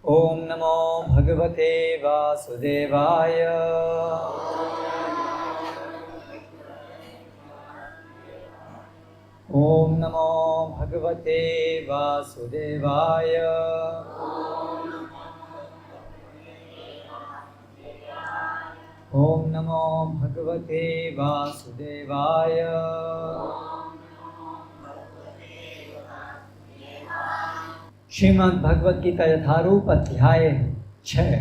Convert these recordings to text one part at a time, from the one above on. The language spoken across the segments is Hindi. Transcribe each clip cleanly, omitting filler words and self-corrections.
ओम नमो भगवते वासुदेवाय। ओम नमो भगवते वासुदेवाय। ओम नमो भगवते वासुदेवाय। श्रीमद् भगवद गीता यथारूप अध्याय 6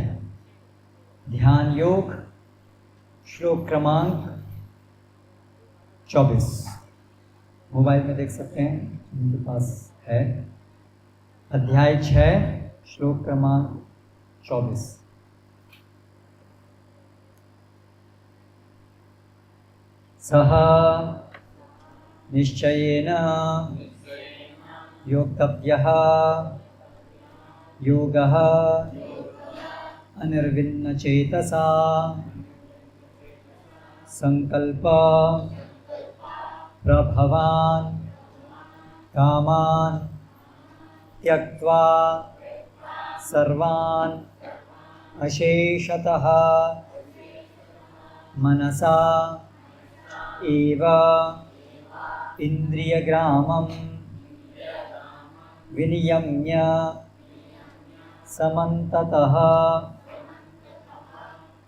ध्यान योग श्लोक क्रमांक 24। मोबाइल में देख सकते हैं, उनके पास है। अध्याय 6 श्लोक क्रमांक 24। सह निश्चयेन योक्तव्यः योगः अनिर्विण्णचेतसा संकल्प प्रभवान् कामान् त्यक्त्वा सर्वान् अशेषतः मनसा एव इन्द्रियग्रामं विनियम्य समन्ततः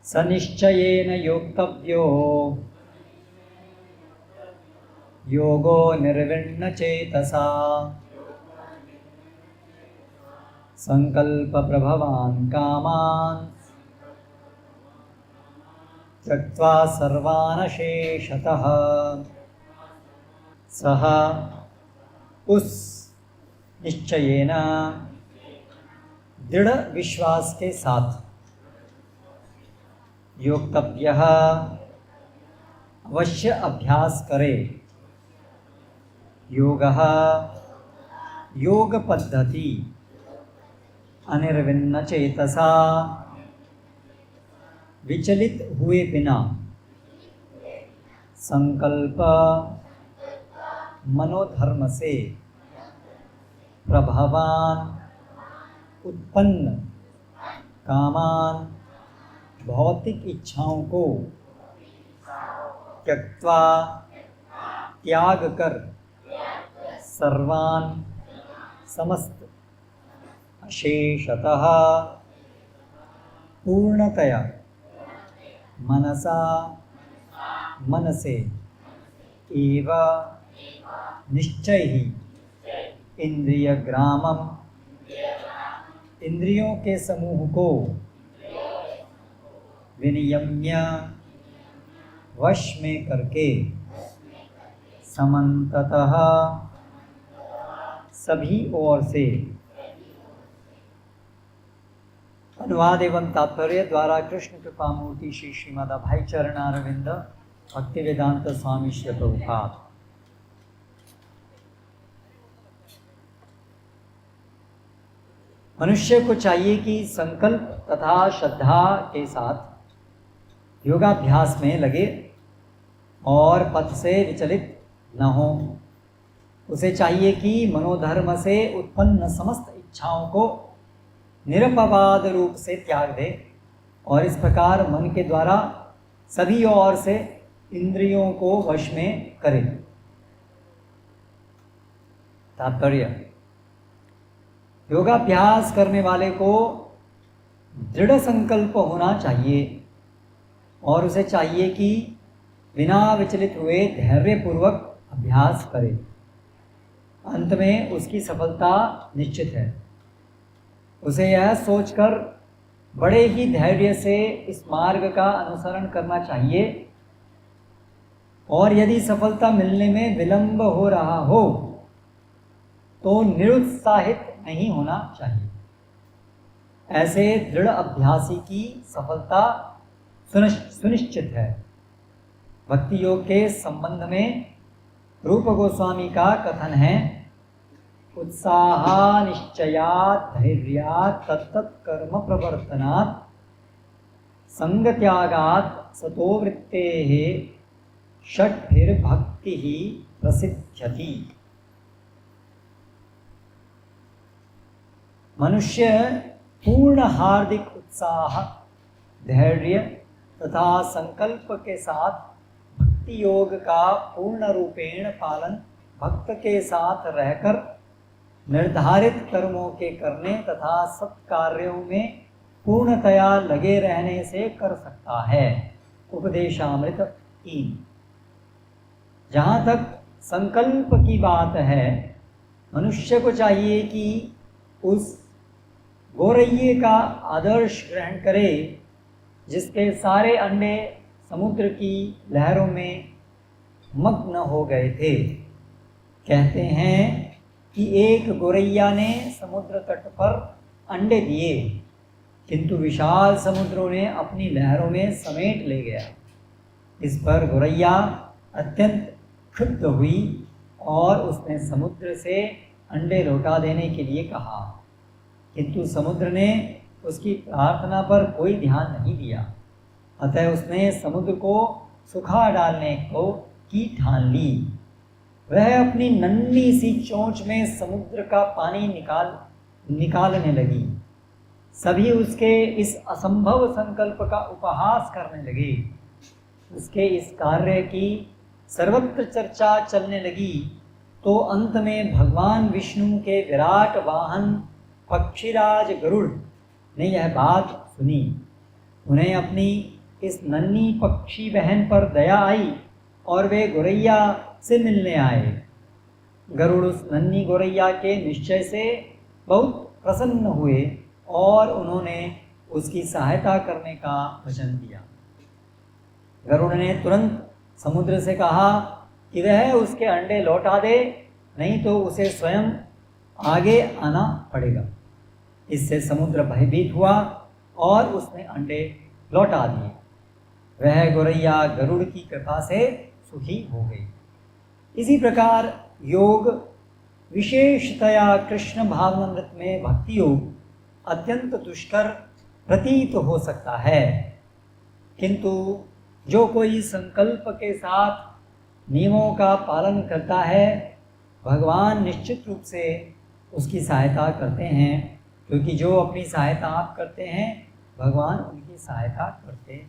सनिश्चयेन योक्तव्यो योगो निर्विण्णचेतसा संकल्प प्रभवान् कामान् त्यक्त्वा सर्वान् अशेषतः। सह उस निश्चयेन दृढ़ विश्वास के साथ योक्तव्यः अवश्य अभ्यास करे। योगः योग पद्धति अनिर्विण्ण चेतसा विचलित हुए बिना संकल्प मनोधर्म से प्रभावान उत्पन्न कामान भौतिक इच्छाओं को त्यक्त्वा त्याग कर सर्वान समस्त अशेषतः पूर्णतया मनसा मन से एव निश्चय ही इंद्रिय ग्रामम इंद्रियों के समूह को विनियम्य वश में करके समन्ततः सभी ओर से। अनुवाद एवं तात्पर्य द्वारा कृष्ण कृपा मूर्ति श्री श्रीमद अभय चरणारविंद भक्तिवेदांत स्वामी श्री प्रभुपाद। मनुष्य को चाहिए कि संकल्प तथा श्रद्धा के साथ योगाभ्यास में लगे और पथ से विचलित न हो। उसे चाहिए कि मनोधर्म से उत्पन्न समस्त इच्छाओं को निरपवाद रूप से त्याग दे और इस प्रकार मन के द्वारा सभी ओर से इंद्रियों को वश में करे। तात्पर्य: योगाभ्यास करने वाले को दृढ़ संकल्प होना चाहिए और उसे चाहिए कि बिना विचलित हुए धैर्यपूर्वक अभ्यास करे। अंत में उसकी सफलता निश्चित है। उसे यह सोचकर बड़े ही धैर्य से इस मार्ग का अनुसरण करना चाहिए और यदि सफलता मिलने में विलंब हो रहा हो तो निरुत्साहित नहीं होना चाहिए। ऐसे दृढ़ अभ्यासी की सफलता सुनिश्चित है। भक्ति योग के संबंध में रूप गोस्वामी का कथन है: उत्साहा निश्चयात् धैर्यात् तत्तत् कर्म प्रवर्तनात् संग त्यागात् सतो वृत्तेः षट्भिर्भक्तिः प्रसिद्ध्यति। मनुष्य पूर्ण हार्दिक उत्साह, धैर्य तथा संकल्प के साथ भक्ति योग का पूर्ण रूपेण पालन भक्त के साथ रहकर निर्धारित कर्मों के करने तथा सत्कार्यों में पूर्णतया लगे रहने से कर सकता है। उपदेशामृत 3। जहाँ तक संकल्प की बात है, मनुष्य को चाहिए कि उस गोरैये का आदर्श ग्रहण करे जिसके सारे अंडे समुद्र की लहरों में मग्न हो गए थे। कहते हैं कि एक गोरैया ने समुद्र तट पर अंडे दिए, किंतु विशाल समुद्रों ने अपनी लहरों में समेट ले गया। इस पर गोरैया अत्यंत क्षुब्ध हुई और उसने समुद्र से अंडे लौटा देने के लिए कहा, किंतु समुद्र ने उसकी प्रार्थना पर कोई ध्यान नहीं दिया। अतः उसने समुद्र को सुखा डालने की ठान ली। वह अपनी नन्ही सी चोंच में समुद्र का पानी निकालने लगी। सभी उसके इस असंभव संकल्प का उपहास करने लगे। उसके इस कार्य की सर्वत्र चर्चा चलने लगी, तो अंत में भगवान विष्णु के विराट वाहन पक्षीराज गरुड़ ने यह बात सुनी। उन्हें अपनी इस नन्ही पक्षी बहन पर दया आई और वे गोरैया से मिलने आए। गरुड़ उस नन्ही गोरैया के निश्चय से बहुत प्रसन्न हुए और उन्होंने उसकी सहायता करने का वचन दिया। गरुड़ ने तुरंत समुद्र से कहा कि वह उसके अंडे लौटा दे, नहीं तो उसे स्वयं आगे आना पड़ेगा। इससे समुद्र भयभीत हुआ और उसने अंडे लौटा दिए। वह गोरैया गरुड़ की कृपा से सुखी हो गई। इसी प्रकार योग, विशेषतया कृष्ण भावनामृत में भक्ति योग अत्यंत दुष्कर प्रतीत हो सकता है, किंतु जो कोई संकल्प के साथ नियमों का पालन करता है, भगवान निश्चित रूप से उसकी सहायता करते हैं, क्योंकि जो अपनी सहायता आप करते हैं, भगवान उनकी सहायता करते हैं।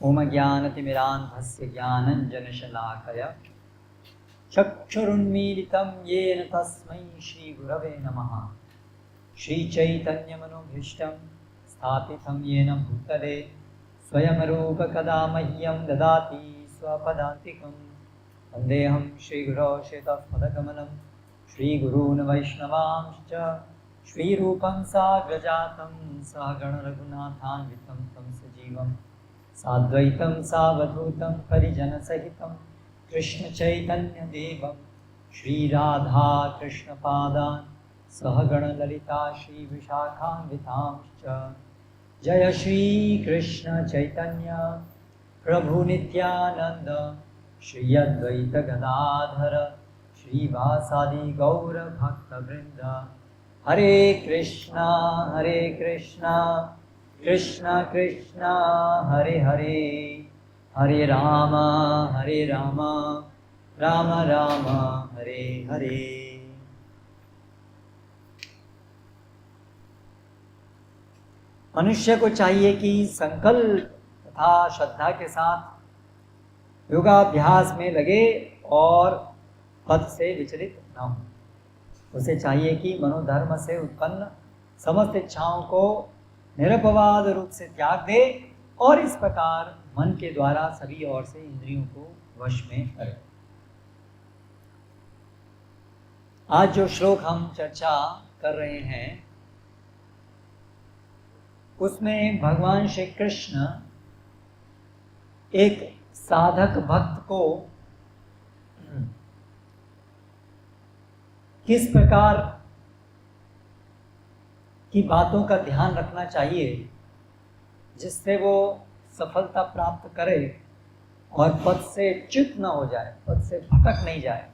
ओम ज्ञानतिमिरान्धस्य ज्ञानञ्जनशलाकया चक्षुरुन्मीलितं येन तस्मै श्रीगुरवे नमः। श्रीचैतन्यमनोभीष्टं स्थापितं येन भूतले स्वयं रूप कदा मह्यं ददाति स्वपदान्तिकं। वन्देऽहं श्रीगुरौ श्वेतपदकमलं श्रीगुरून् वैष्णवांश्च श्रीरूपं साग्रजातं सहगणरघुनाथान्वितं तं सजीवं साद्वैतं सावधूतं परिजनसहितं कृष्णचैतन्यदेवं श्रीराधा कृष्णपादान् सहगणललिता श्रीविशाखान्वितांश्च। जय श्रीकृष्ण चैतन्य प्रभु नित्यानंद श्री अद्वैत गदाधर श्रीवासादि गौर भक्तवृंद। हरे कृष्णा कृष्णा कृष्णा हरे हरे, हरे राम राम राम हरे हरे। मनुष्य को चाहिए कि संकल्प तथा श्रद्धा के साथ योगाभ्यास में लगे और पद से विचलित न हो। उसे चाहिए कि मनोधर्म से उत्पन्न समस्त इच्छाओं को निरपवाद रूप से त्याग दे और इस प्रकार मन के द्वारा सभी ओर से इंद्रियों को वश में करे। आज जो श्लोक हम चर्चा कर रहे हैं, उसमें भगवान श्री कृष्ण एक साधक भक्त को किस प्रकार की बातों का ध्यान रखना चाहिए जिससे वो सफलता प्राप्त करे और पद से च्युत न हो जाए, पद से भटक नहीं जाए,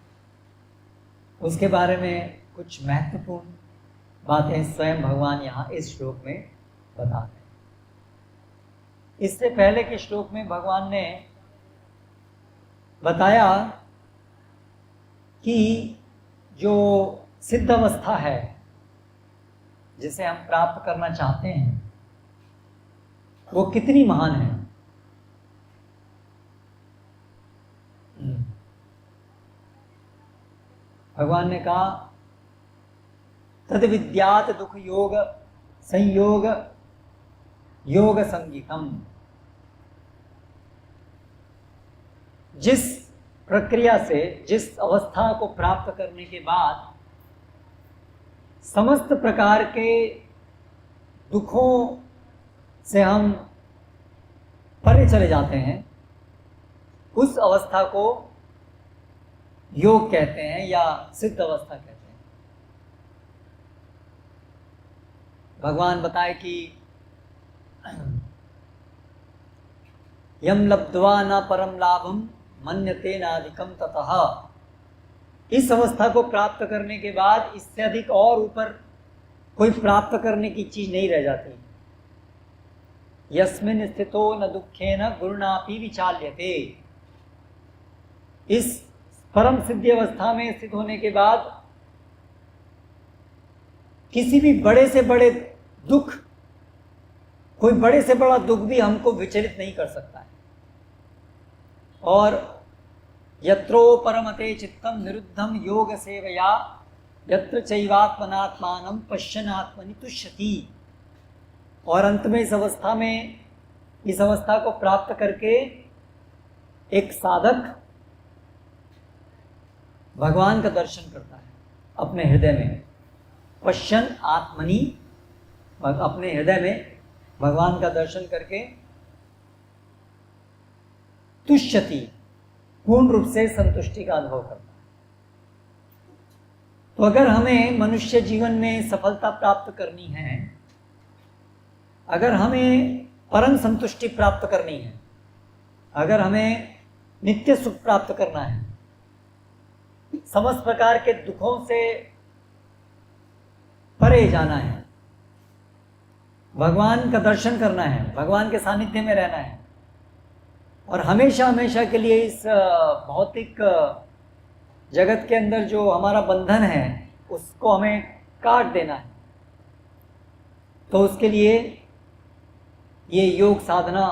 उसके बारे में कुछ महत्वपूर्ण बातें स्वयं भगवान यहाँ इस श्लोक में बताते हैं। इससे पहले के श्लोक में भगवान ने बताया कि जो सिद्ध अवस्था है, जिसे हम प्राप्त करना चाहते हैं वो कितनी महान है। भगवान ने कहा तद विद्यात दुख योग संयोग योग संगीतम। जिस प्रक्रिया से, जिस अवस्था को प्राप्त करने के बाद समस्त प्रकार के दुखों से हम परे चले जाते हैं, उस अवस्था को योग कहते हैं या सिद्ध अवस्था कहते हैं। भगवान बताए कि यम लब्ध्वा न परम लाभम मन्यते नाधिकम ततः। इस अवस्था को प्राप्त करने के बाद इससे अधिक और ऊपर कोई प्राप्त करने की चीज नहीं रह जाती। यस्मिन् स्थितो न दुखेन गुरुणापि विचाल्यते। इस परम सिद्धि अवस्था में स्थित होने के बाद किसी भी बड़े से बड़े दुख, कोई बड़े से बड़ा दुख भी हमको विचलित नहीं कर सकता है। और यत्रो परमते चित्तम निरुद्धम योग सेवया यत्र चैवात्मनात्मानं पश्यन्नात्मनि तुष्यति। और अंत में इस अवस्था में, इस अवस्था को प्राप्त करके एक साधक भगवान का दर्शन करता है अपने हृदय में। पश्यन् आत्मनि, अपने हृदय में भगवान का दर्शन करके तुष्यति, पूर्ण रूप से संतुष्टि का अनुभव करता है। तो अगर हमें मनुष्य जीवन में सफलता प्राप्त करनी है, अगर हमें परम संतुष्टि प्राप्त करनी है, अगर हमें नित्य सुख प्राप्त करना है, समस्त प्रकार के दुखों से परे जाना है, भगवान का दर्शन करना है, भगवान के सानिध्य में रहना है और हमेशा हमेशा के लिए इस भौतिक जगत के अंदर जो हमारा बंधन है उसको हमें काट देना है, तो उसके लिए ये योग साधना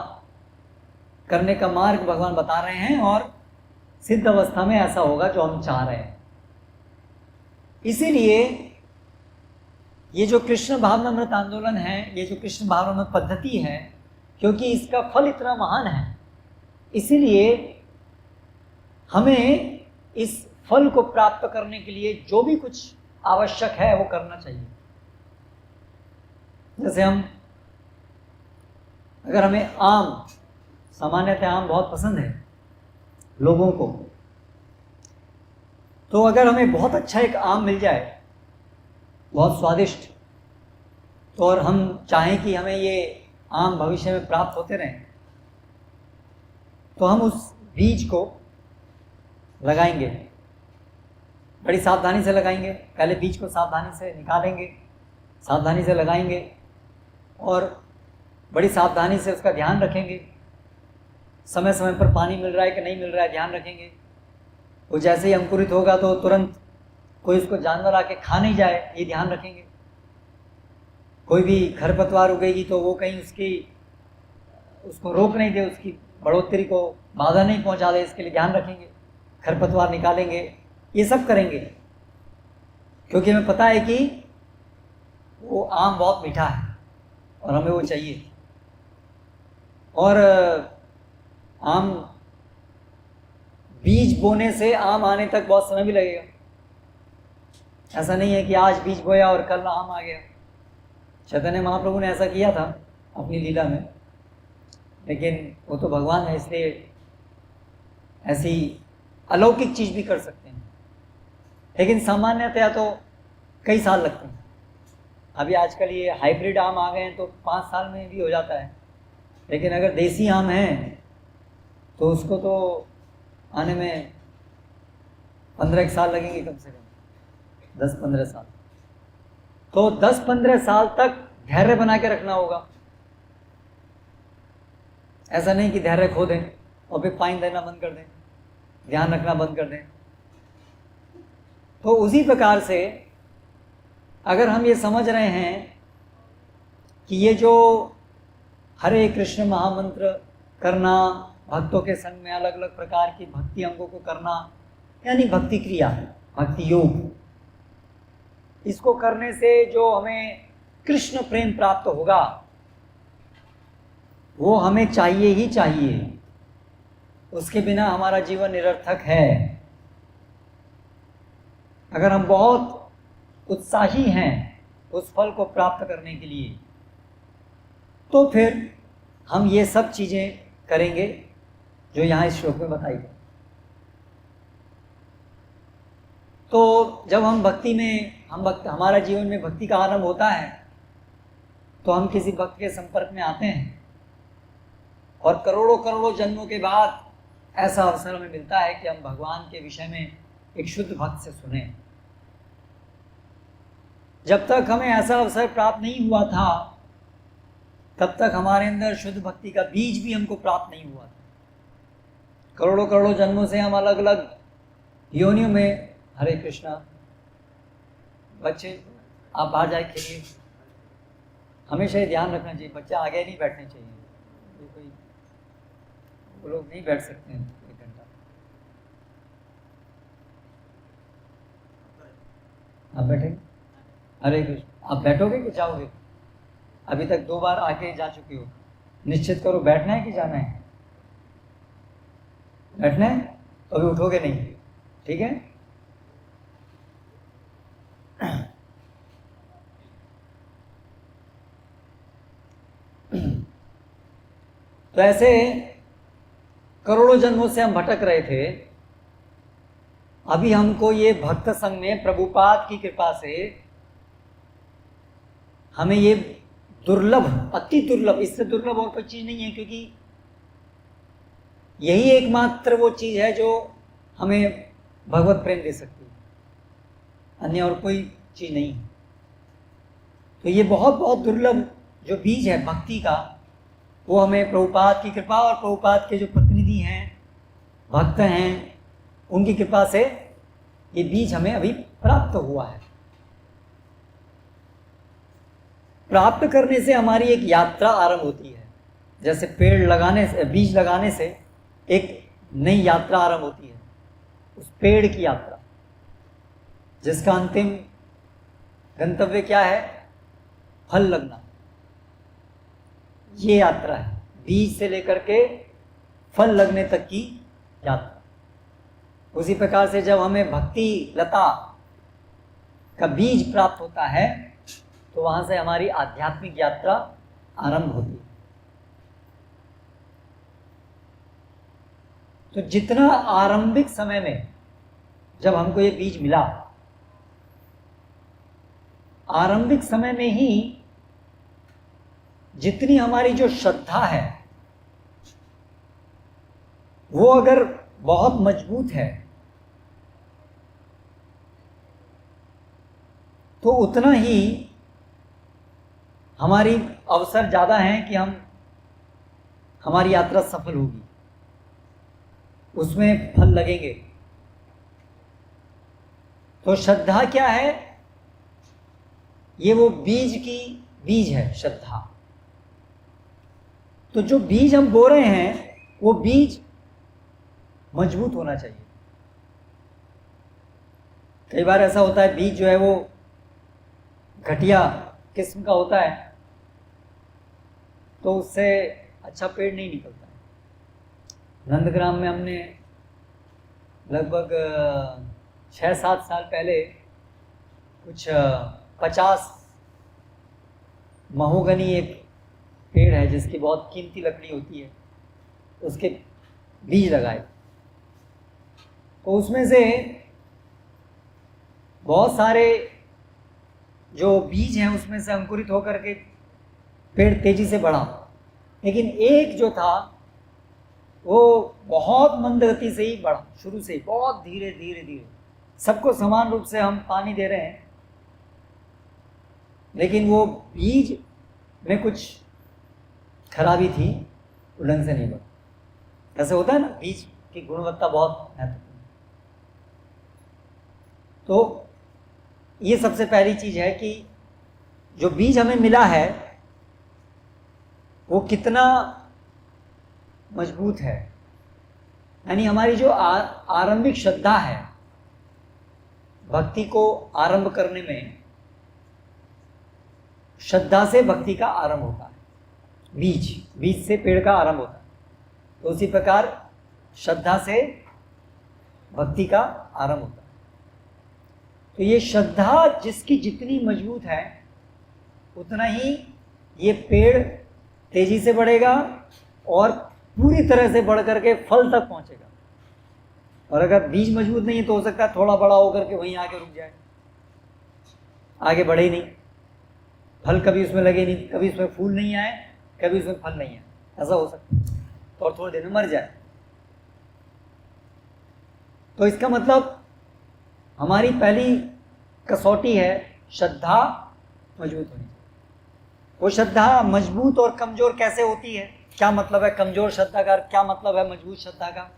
करने का मार्ग भगवान बता रहे हैं। और सिद्ध अवस्था में ऐसा होगा जो हम चाह रहे हैं। इसीलिए ये जो कृष्ण भावनामृत आंदोलन है, ये जो कृष्ण भावनामृत पद्धति है, क्योंकि इसका फल इतना महान है, इसीलिए हमें इस फल को प्राप्त करने के लिए जो भी कुछ आवश्यक है वो करना चाहिए। जैसे अगर हमें आम, सामान्यतः आम बहुत पसंद है लोगों को, तो अगर हमें बहुत अच्छा एक आम मिल जाए, बहुत स्वादिष्ट, तो और हम चाहें कि हमें ये आम भविष्य में प्राप्त होते रहें, तो हम उस बीज को लगाएंगे, बड़ी सावधानी से लगाएंगे। पहले बीज को सावधानी से निकालेंगे, सावधानी से लगाएंगे और बड़ी सावधानी से उसका ध्यान रखेंगे। समय समय पर पानी मिल रहा है कि नहीं मिल रहा है ध्यान रखेंगे। वो जैसे ही अंकुरित होगा तो तुरंत कोई उसको जानवर आके खा नहीं जाए, ये ध्यान रखेंगे। कोई भी खरपतवार उगेगी तो वो कहीं उसको रोक नहीं दे, उसकी बढ़ोतरी को बाधा नहीं पहुंचा दे, इसके लिए ध्यान रखेंगे। खरपतवार निकालेंगे, ये सब करेंगे, क्योंकि हमें पता है कि वो आम बहुत मीठा है और हमें वो चाहिए। और आम बीज बोने से आम आने तक बहुत समय भी लगेगा। ऐसा नहीं है कि आज बीज बोया और कल आम आ गया। चैतन्य महाप्रभु ने ऐसा किया था अपनी लीला में, लेकिन वो तो भगवान है, इसलिए ऐसी अलौकिक चीज भी कर सकते हैं। लेकिन सामान्यतया तो कई साल लगते हैं। अभी आजकल ये हाइब्रिड आम आ गए हैं तो 5 साल में भी हो जाता है, लेकिन अगर देसी आम है तो उसको तो आने में 15 साल लगेंगे, कम से कम 10-15 साल। तो 10-15 साल तक धैर्य बना के रखना होगा। ऐसा नहीं कि धैर्य खो दें और फिर पानी देना बंद कर दें, ध्यान रखना बंद कर दें। तो उसी प्रकार से अगर हम ये समझ रहे हैं कि ये जो हरे कृष्ण महामंत्र करना, भक्तों के संग में अलग अलग प्रकार की भक्ति अंगों को करना, यानी भक्ति क्रिया, भक्ति योग, इसको करने से जो हमें कृष्ण प्रेम प्राप्त होगा वो हमें चाहिए ही चाहिए, उसके बिना हमारा जीवन निरर्थक है। अगर हम बहुत उत्साही हैं उस फल को प्राप्त करने के लिए, तो फिर हम ये सब चीज़ें करेंगे जो यहाँ इस श्लोक में बताई गई। तो जब हम भक्ति में हमारा जीवन में भक्ति का आरंभ होता है तो हम किसी भक्त के संपर्क में आते हैं और करोड़ों करोड़ों जन्मों के बाद ऐसा अवसर हमें मिलता है कि हम भगवान के विषय में एक शुद्ध भक्त से सुने। जब तक हमें ऐसा अवसर प्राप्त नहीं हुआ था तब तक हमारे अंदर शुद्ध भक्ति का बीज भी हमको प्राप्त नहीं हुआ था। करोड़ों करोड़ों जन्मों से हम अलग अलग योनियों में, हरे कृष्णा, बच्चे आप बाहर जाए खेलिए, हमेशा ये ध्यान रखना चाहिए बच्चे आगे नहीं बैठने चाहिए, कोई वो लोग नहीं बैठ सकते हैं 1 घंटा। आप बैठेंगे? हरे कृष्ण, आप बैठोगे कि जाओगे? अभी तक 2 बार आके जा चुके हो, निश्चित करो बैठना है कि जाना है। बैठना है तो अभी उठोगे नहीं, ठीक है? तो ऐसे करोड़ों जन्मों से हम भटक रहे थे। अभी हमको ये भक्त संघ में प्रभुपाद की कृपा से हमें ये दुर्लभ, अति दुर्लभ, इससे दुर्लभ और कोई चीज नहीं है, क्योंकि यही एकमात्र वो चीज है जो हमें भगवत प्रेम दे सकती है, अन्य और कोई चीज नहीं है। तो ये बहुत बहुत दुर्लभ जो बीज है भक्ति का, वो हमें प्रभुपाद की कृपा और प्रभुपाद के जो प्रतिनिधि हैं, भक्त हैं, उनकी कृपा से ये बीज हमें अभी प्राप्त हुआ है। प्राप्त करने से हमारी एक यात्रा आरंभ होती है। जैसे पेड़ लगाने से, बीज लगाने से एक नई यात्रा आरंभ होती है, उस पेड़ की यात्रा, जिसका अंतिम गंतव्य क्या है? फल लगना। ये यात्रा है, बीज से लेकर के फल लगने तक की यात्रा। उसी प्रकार से जब हमें भक्ति लता का बीज प्राप्त होता है तो वहां से हमारी आध्यात्मिक यात्रा आरंभ होती है। तो जितना आरंभिक समय में जब हमको ये बीज मिला, आरंभिक समय में ही जितनी हमारी जो श्रद्धा है वो अगर बहुत मजबूत है तो उतना ही हमारी अवसर ज़्यादा हैं कि हमारी यात्रा सफल होगी, उसमें फल लगेंगे। तो श्रद्धा क्या है? ये वो बीज है श्रद्धा। तो जो बीज हम बो रहे हैं वो बीज मजबूत होना चाहिए। कई बार ऐसा होता है बीज जो है वो घटिया किस्म का होता है तो उससे अच्छा पेड़ नहीं निकलता है। नंदग्राम में हमने लगभग 6-7 साल पहले कुछ 50 महोगनी, एक पेड़ है जिसकी बहुत कीमती लकड़ी होती है, उसके बीज लगाए। तो उसमें से बहुत सारे जो बीज हैं उसमें से अंकुरित होकर के पेड़ तेजी से बढ़ा, लेकिन एक जो था वो बहुत मंद गति से ही बढ़ा, शुरू से ही बहुत धीरे धीरे धीरे। सबको समान रूप से हम पानी दे रहे हैं, लेकिन वो बीज में कुछ खराबी थी, वो ढंग से नहीं बढ़ा। ऐसे होता है ना, बीज की गुणवत्ता बहुत महत्वपूर्ण। तो ये सबसे पहली चीज है कि जो बीज हमें मिला है वो कितना मजबूत है, यानी हमारी जो आरंभिक श्रद्धा है भक्ति को आरंभ करने में, श्रद्धा से भक्ति का आरंभ होता है। बीज से पेड़ का आरंभ होता है, तो उसी प्रकार श्रद्धा से भक्ति का आरंभ होता है। तो ये श्रद्धा जिसकी जितनी मजबूत है उतना ही ये पेड़ तेजी से बढ़ेगा और पूरी तरह से बढ़ करके फल तक पहुंचेगा। और अगर बीज मजबूत नहीं है तो हो सकता है थोड़ा बड़ा होकर के वहीं आके रुक जाए, आगे बढ़े ही नहीं, फल कभी उसमें लगे नहीं, कभी उसमें फूल नहीं आए, कभी उसमें फल नहीं आए, ऐसा हो सकता है, तो और थोड़ी देर में मर जाए। तो इसका मतलब हमारी पहली कसौटी है श्रद्धा मजबूत होनी चाहिए। वो श्रद्धा मजबूत और कमजोर कैसे होती है, क्या मतलब है कमजोर श्रद्धा का, क्या मतलब है मजबूत श्रद्धा का?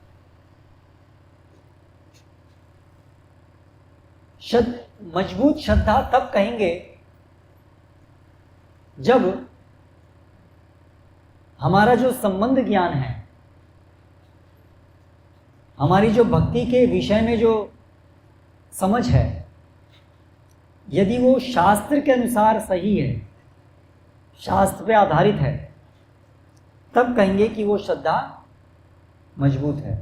मजबूत श्रद्धा तब कहेंगे जब हमारा जो संबंध ज्ञान है, हमारी जो भक्ति के विषय में जो समझ है, यदि वो शास्त्र के अनुसार सही है, शास्त्र पे आधारित है, तब कहेंगे कि वो श्रद्धा मजबूत है।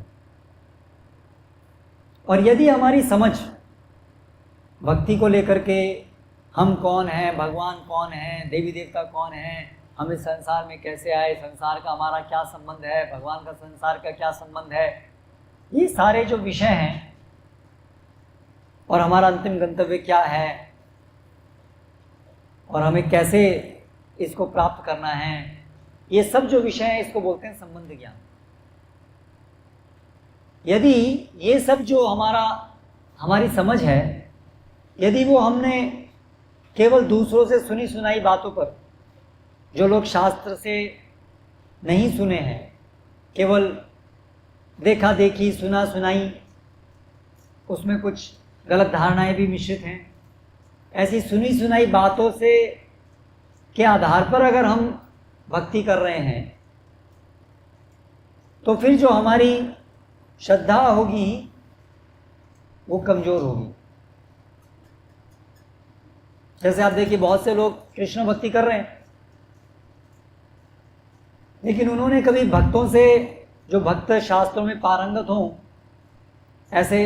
और यदि हमारी समझ भक्ति को लेकर के, हम कौन हैं, भगवान कौन है, देवी देवता कौन है, हम इस संसार में कैसे आए, संसार का हमारा क्या संबंध है, भगवान का संसार का क्या संबंध है, ये सारे जो विषय हैं, और हमारा अंतिम गंतव्य क्या है और हमें कैसे इसको प्राप्त करना है, ये सब जो विषय हैं इसको बोलते हैं संबंध ज्ञान। यदि ये सब जो हमारी समझ है, यदि वो हमने केवल दूसरों से सुनी सुनाई बातों पर, जो लोग शास्त्र से नहीं सुने हैं, केवल देखा देखी सुना सुनाई, उसमें कुछ गलत धारणाएं भी मिश्रित हैं, ऐसी सुनी सुनाई बातों से के आधार पर अगर हम भक्ति कर रहे हैं, तो फिर जो हमारी श्रद्धा होगी वो कमजोर होगी। जैसे आप देखिए बहुत से लोग कृष्ण भक्ति कर रहे हैं, लेकिन उन्होंने कभी भक्तों से, जो भक्त शास्त्रों में पारंगत हों, ऐसे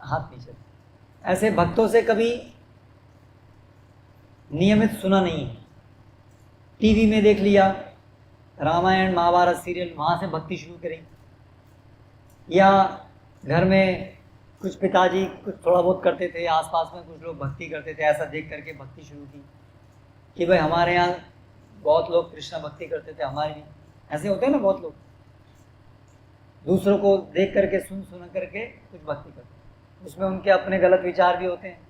हाथ नीचे, ऐसे भक्तों से कभी नियमित सुना नहीं। टीवी में देख लिया, रामायण महाभारत सीरियल, वहाँ से भक्ति शुरू करी, या घर में कुछ पिताजी कुछ थोड़ा बहुत करते थे, आसपास में कुछ लोग भक्ति करते थे, ऐसा देख करके भक्ति शुरू की कि भाई हमारे यहाँ बहुत लोग कृष्ण भक्ति करते थे, हमारे भी ऐसे होते हैं ना, बहुत लोग दूसरों को देख करके सुन करके कुछ भक्ति करते हैं। उसमें उनके अपने गलत विचार भी होते हैं,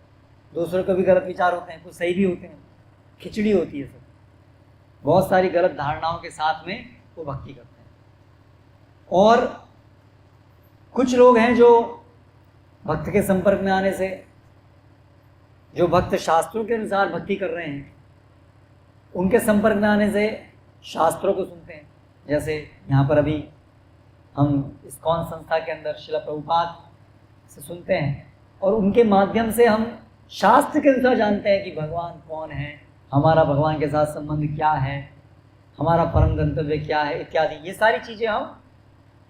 दूसरों के भी गलत विचार होते हैं, कुछ सही भी होते हैं, खिचड़ी होती है सब, बहुत सारी गलत धारणाओं के साथ में वो भक्ति करते हैं। और कुछ लोग हैं जो भक्त के संपर्क में आने से, जो भक्त शास्त्रों के अनुसार भक्ति कर रहे हैं, उनके संपर्क में आने से शास्त्रों को सुनते हैं। जैसे यहाँ पर अभी हम इस्कॉन संस्था के अंदर श्रील प्रभुपाद से सुनते हैं, और उनके माध्यम से हम शास्त्र के अनुसार जानते हैं कि भगवान कौन है, हमारा भगवान के साथ संबंध क्या है, हमारा परम गंतव्य क्या है, इत्यादि। ये सारी चीज़ें हम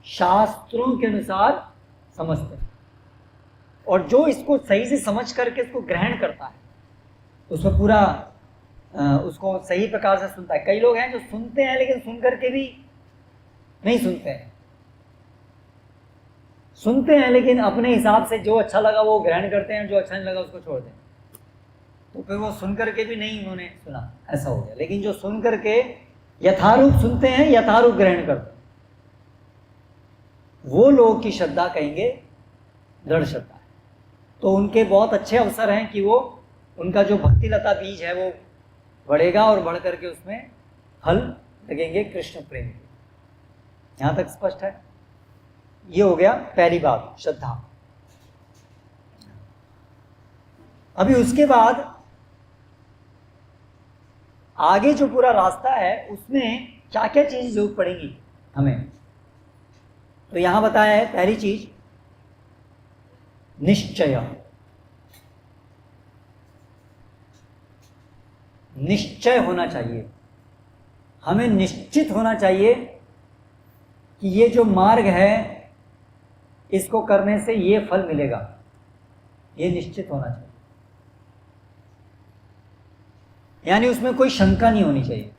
शास्त्रों के अनुसार समझते हैं। और जो इसको सही से समझ करके इसको ग्रहण करता है, उसमें पूरा उसको सही प्रकार से सुनता है। कई लोग हैं जो सुनते हैं लेकिन सुन करके भी नहीं सुनते हैं, सुनते हैं लेकिन अपने हिसाब से जो अच्छा लगा वो ग्रहण करते हैं, जो अच्छा नहीं लगा उसको छोड़ दें, तो फिर वो सुन करके भी नहीं उन्होंने सुना, ऐसा हो गया। लेकिन जो सुन करके यथारूप सुनते हैं, यथारूप ग्रहण करते हैं, वो लोगों की श्रद्धा कहेंगे दृढ़ श्रद्धा है। तो उनके बहुत अच्छे अवसर हैं कि वो, उनका जो भक्ति लता बीज है वो बढ़ेगा और बढ़ करके उसमें फल लगेंगे कृष्ण प्रेम के। यहाँ तक स्पष्ट है? ये हो गया पहली बात, श्रद्धा। अभी उसके बाद आगे जो पूरा रास्ता है उसमें क्या क्या चीज़ जरूरत पड़ेगी हमें, तो यहां बताया है पहली चीज निश्चय। निश्चय होना चाहिए, हमें निश्चित होना चाहिए कि ये जो मार्ग है इसको करने से ये फल मिलेगा, ये निश्चित होना चाहिए। यानी उसमें कोई शंका नहीं होनी चाहिए।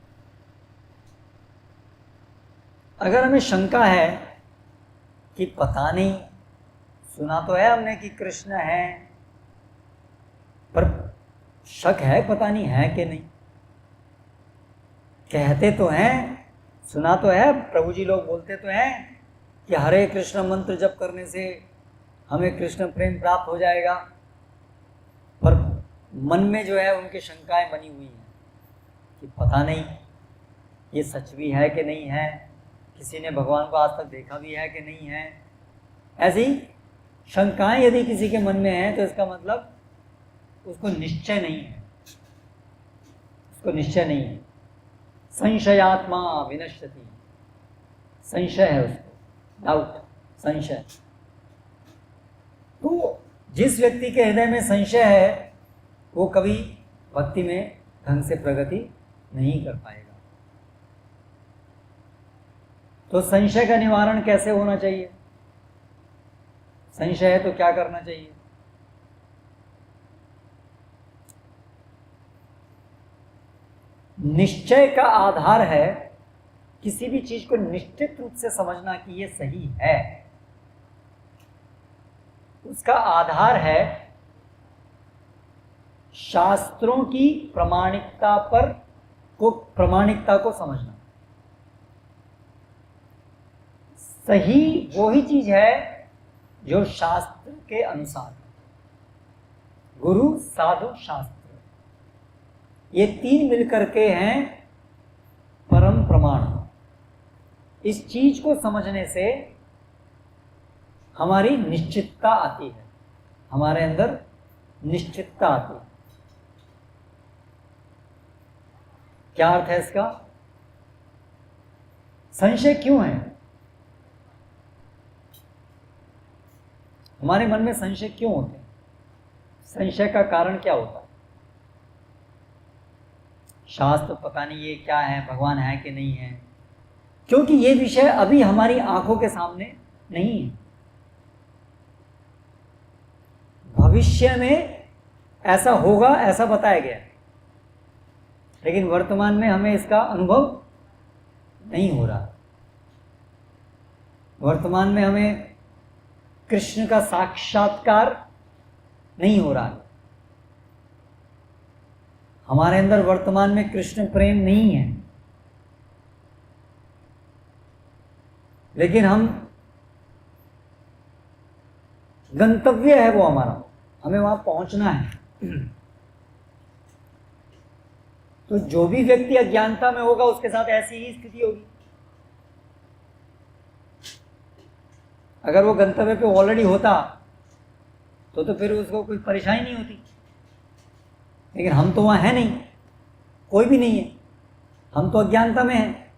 अगर हमें शंका है कि पता नहीं, सुना तो है हमने कि कृष्ण है, पर शक है पता नहीं है कि नहीं, कहते तो हैं, सुना तो है, प्रभु जी लोग बोलते तो हैं कि हरे कृष्ण मंत्र जप करने से हमें कृष्ण प्रेम प्राप्त हो जाएगा, पर मन में जो है उनकी शंकाएं बनी हुई हैं कि पता नहीं ये सच भी है कि नहीं है, किसी ने भगवान को आज तक देखा भी है कि नहीं है। ऐसी शंकाएं यदि किसी के मन में है तो इसका मतलब उसको निश्चय नहीं है, उसको निश्चय नहीं है। संशयात्मा विनश्यति, संशय है उसको, डाउट, संशय। तो जिस व्यक्ति के हृदय में संशय है वो कभी भक्ति में ढंग से प्रगति नहीं कर पाएगा। तो संशय का निवारण कैसे होना चाहिए, संशय है तो क्या करना चाहिए? निश्चय का आधार है किसी भी चीज को निश्चित रूप से समझना कि ये सही है, उसका आधार है शास्त्रों की प्रामाणिकता को समझना। सही वो ही चीज है जो शास्त्र के अनुसार, गुरु साधु शास्त्र, ये तीन मिलकर के हैं परम प्रमाण। इस चीज को समझने से हमारी निश्चितता आती है, हमारे अंदर निश्चितता आती है। क्या अर्थ है इसका? संशय क्यों है हमारे मन में, संशय क्यों होते हैं, संशय का कारण क्या होता है? शास्त्र पता नहीं ये क्या है, भगवान है कि नहीं है, क्योंकि ये विषय अभी हमारी आंखों के सामने नहीं है। भविष्य में ऐसा होगा ऐसा बताया गया, लेकिन वर्तमान में हमें इसका अनुभव नहीं हो रहा। वर्तमान में हमें कृष्ण का साक्षात्कार नहीं हो रहा, हमारे अंदर वर्तमान में कृष्ण प्रेम नहीं है, लेकिन हम गंतव्य है वो हमारा, हमें वहां पहुंचना है। तो जो भी व्यक्ति अज्ञानता में होगा उसके साथ ऐसी ही स्थिति होगी। अगर वो गंतव्य पे ऑलरेडी होता तो फिर उसको कोई परेशानी नहीं होती, लेकिन हम तो वहां है नहीं, कोई भी नहीं है, हम तो अज्ञानता में हैं,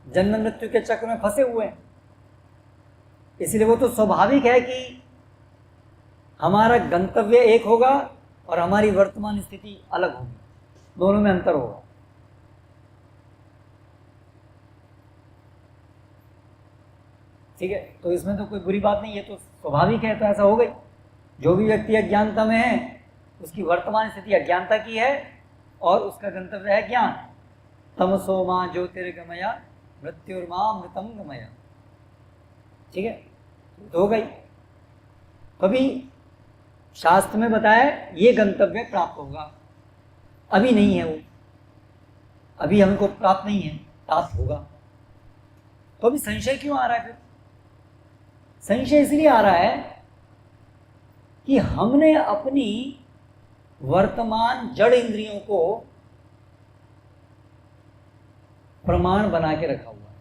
जन्म मृत्यु के चक्र में फंसे हुए हैं। इसलिए वो तो स्वाभाविक है कि हमारा गंतव्य एक होगा और हमारी वर्तमान स्थिति अलग होगी, दोनों में अंतर होगा। ठीक है, तो इसमें तो कोई बुरी बात नहीं है, तो स्वाभाविक है, तो ऐसा हो गई। जो भी व्यक्ति अज्ञानता में है उसकी वर्तमान स्थिति अज्ञानता की है और उसका गंतव्य है ज्ञान। तमसो मां ज्योतिर्गमया मृत्युर्मा मृतम गमया। ठीक है, तो हो गई। कभी शास्त्र में बताया ये गंतव्य प्राप्त होगा, अभी नहीं है वो, अभी हमको प्राप्त नहीं है, प्राप्त होगा। तो अभी संशय क्यों आ रहा है? फिर संशय इसलिए आ रहा है कि हमने अपनी वर्तमान जड़ इंद्रियों को प्रमाण बना के रखा हुआ है।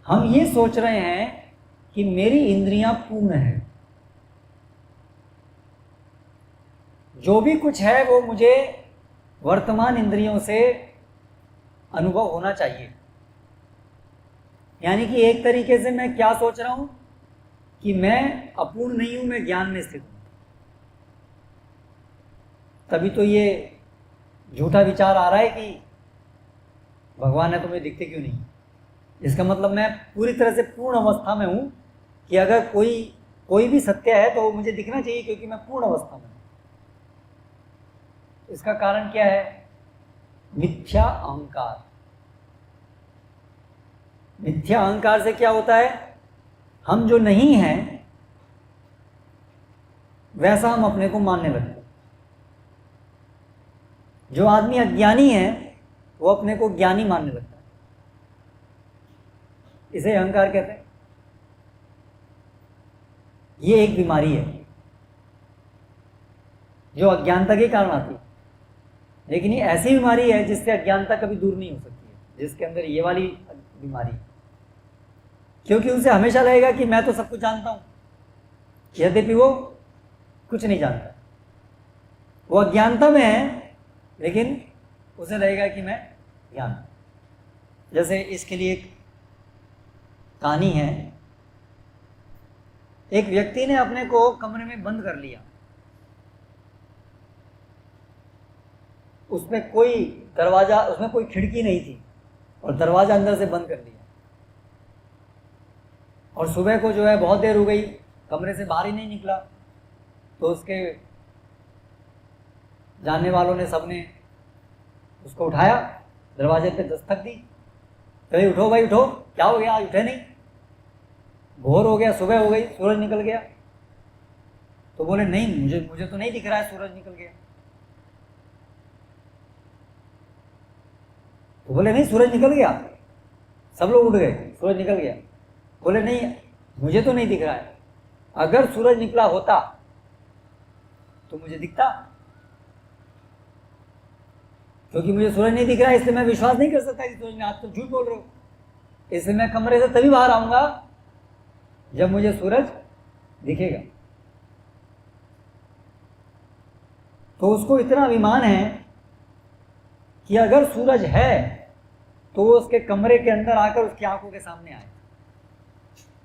हम ये सोच रहे हैं कि मेरी इंद्रियां पूर्ण है, जो भी कुछ है वो मुझे वर्तमान इंद्रियों से अनुभव होना चाहिए। यानी कि एक तरीके से मैं क्या सोच रहा हूं कि मैं अपूर्ण नहीं हूं, मैं ज्ञान में स्थित हूं। तभी तो ये झूठा विचार आ रहा है कि भगवान है तो मुझे दिखते क्यों नहीं। इसका मतलब मैं पूरी तरह से पूर्ण अवस्था में हूं कि अगर कोई भी सत्य है तो मुझे दिखना चाहिए, क्योंकि मैं पूर्ण अवस्था में हूं। इसका कारण क्या है? मिथ्या अहंकार। मिथ्या अहंकार से क्या होता है? हम जो नहीं हैं वैसा हम अपने को मानने लगते हैं। जो आदमी अज्ञानी है वो अपने को ज्ञानी मानने लगता है। इसे अहंकार कहते हैं। ये एक बीमारी है जो अज्ञानता के कारण आती है। लेकिन ये ऐसी बीमारी है जिससे अज्ञानता कभी दूर नहीं हो सकती है, जिसके अंदर ये वाली बीमारी, क्योंकि उनसे हमेशा लगेगा कि मैं तो सब कुछ जानता हूं, यद्यपि वो कुछ नहीं जानता। वो अज्ञानता में है लेकिन उसे लगेगा कि मैं ज्ञान। जैसे इसके लिए एक कहानी है। एक व्यक्ति ने अपने को कमरे में बंद कर लिया। उसमें कोई दरवाजा, उसमें कोई खिड़की नहीं थी और दरवाजा अंदर से बंद कर लिया। और सुबह को जो है बहुत देर हो गई, कमरे से बाहर ही नहीं निकला। तो उसके जानने वालों ने सबने उसको उठाया, दरवाजे पे दस्तक दी, कहे उठो भाई उठो, क्या हो गया? आज उठे नहीं, भोर हो गया, सुबह हो गई, सूरज निकल गया। तो बोले नहीं, मुझे तो नहीं दिख रहा है सूरज निकल गया। तो बोले नहीं, सूरज निकल गया। सब लोग उठ गए, सूरज निकल गया। बोले नहीं, मुझे तो नहीं दिख रहा है। अगर सूरज निकला होता तो मुझे दिखता, क्योंकि मुझे सूरज नहीं दिख रहा है इसलिए मैं विश्वास नहीं कर सकता कि सूरज ने। आज तो झूठ बोल रहे हो। इसलिए मैं कमरे से तभी बाहर आऊंगा जब मुझे सूरज दिखेगा। तो उसको इतना अभिमान है कि अगर सूरज है तो वो उसके कमरे के अंदर आकर उसकी आंखों के सामने आए,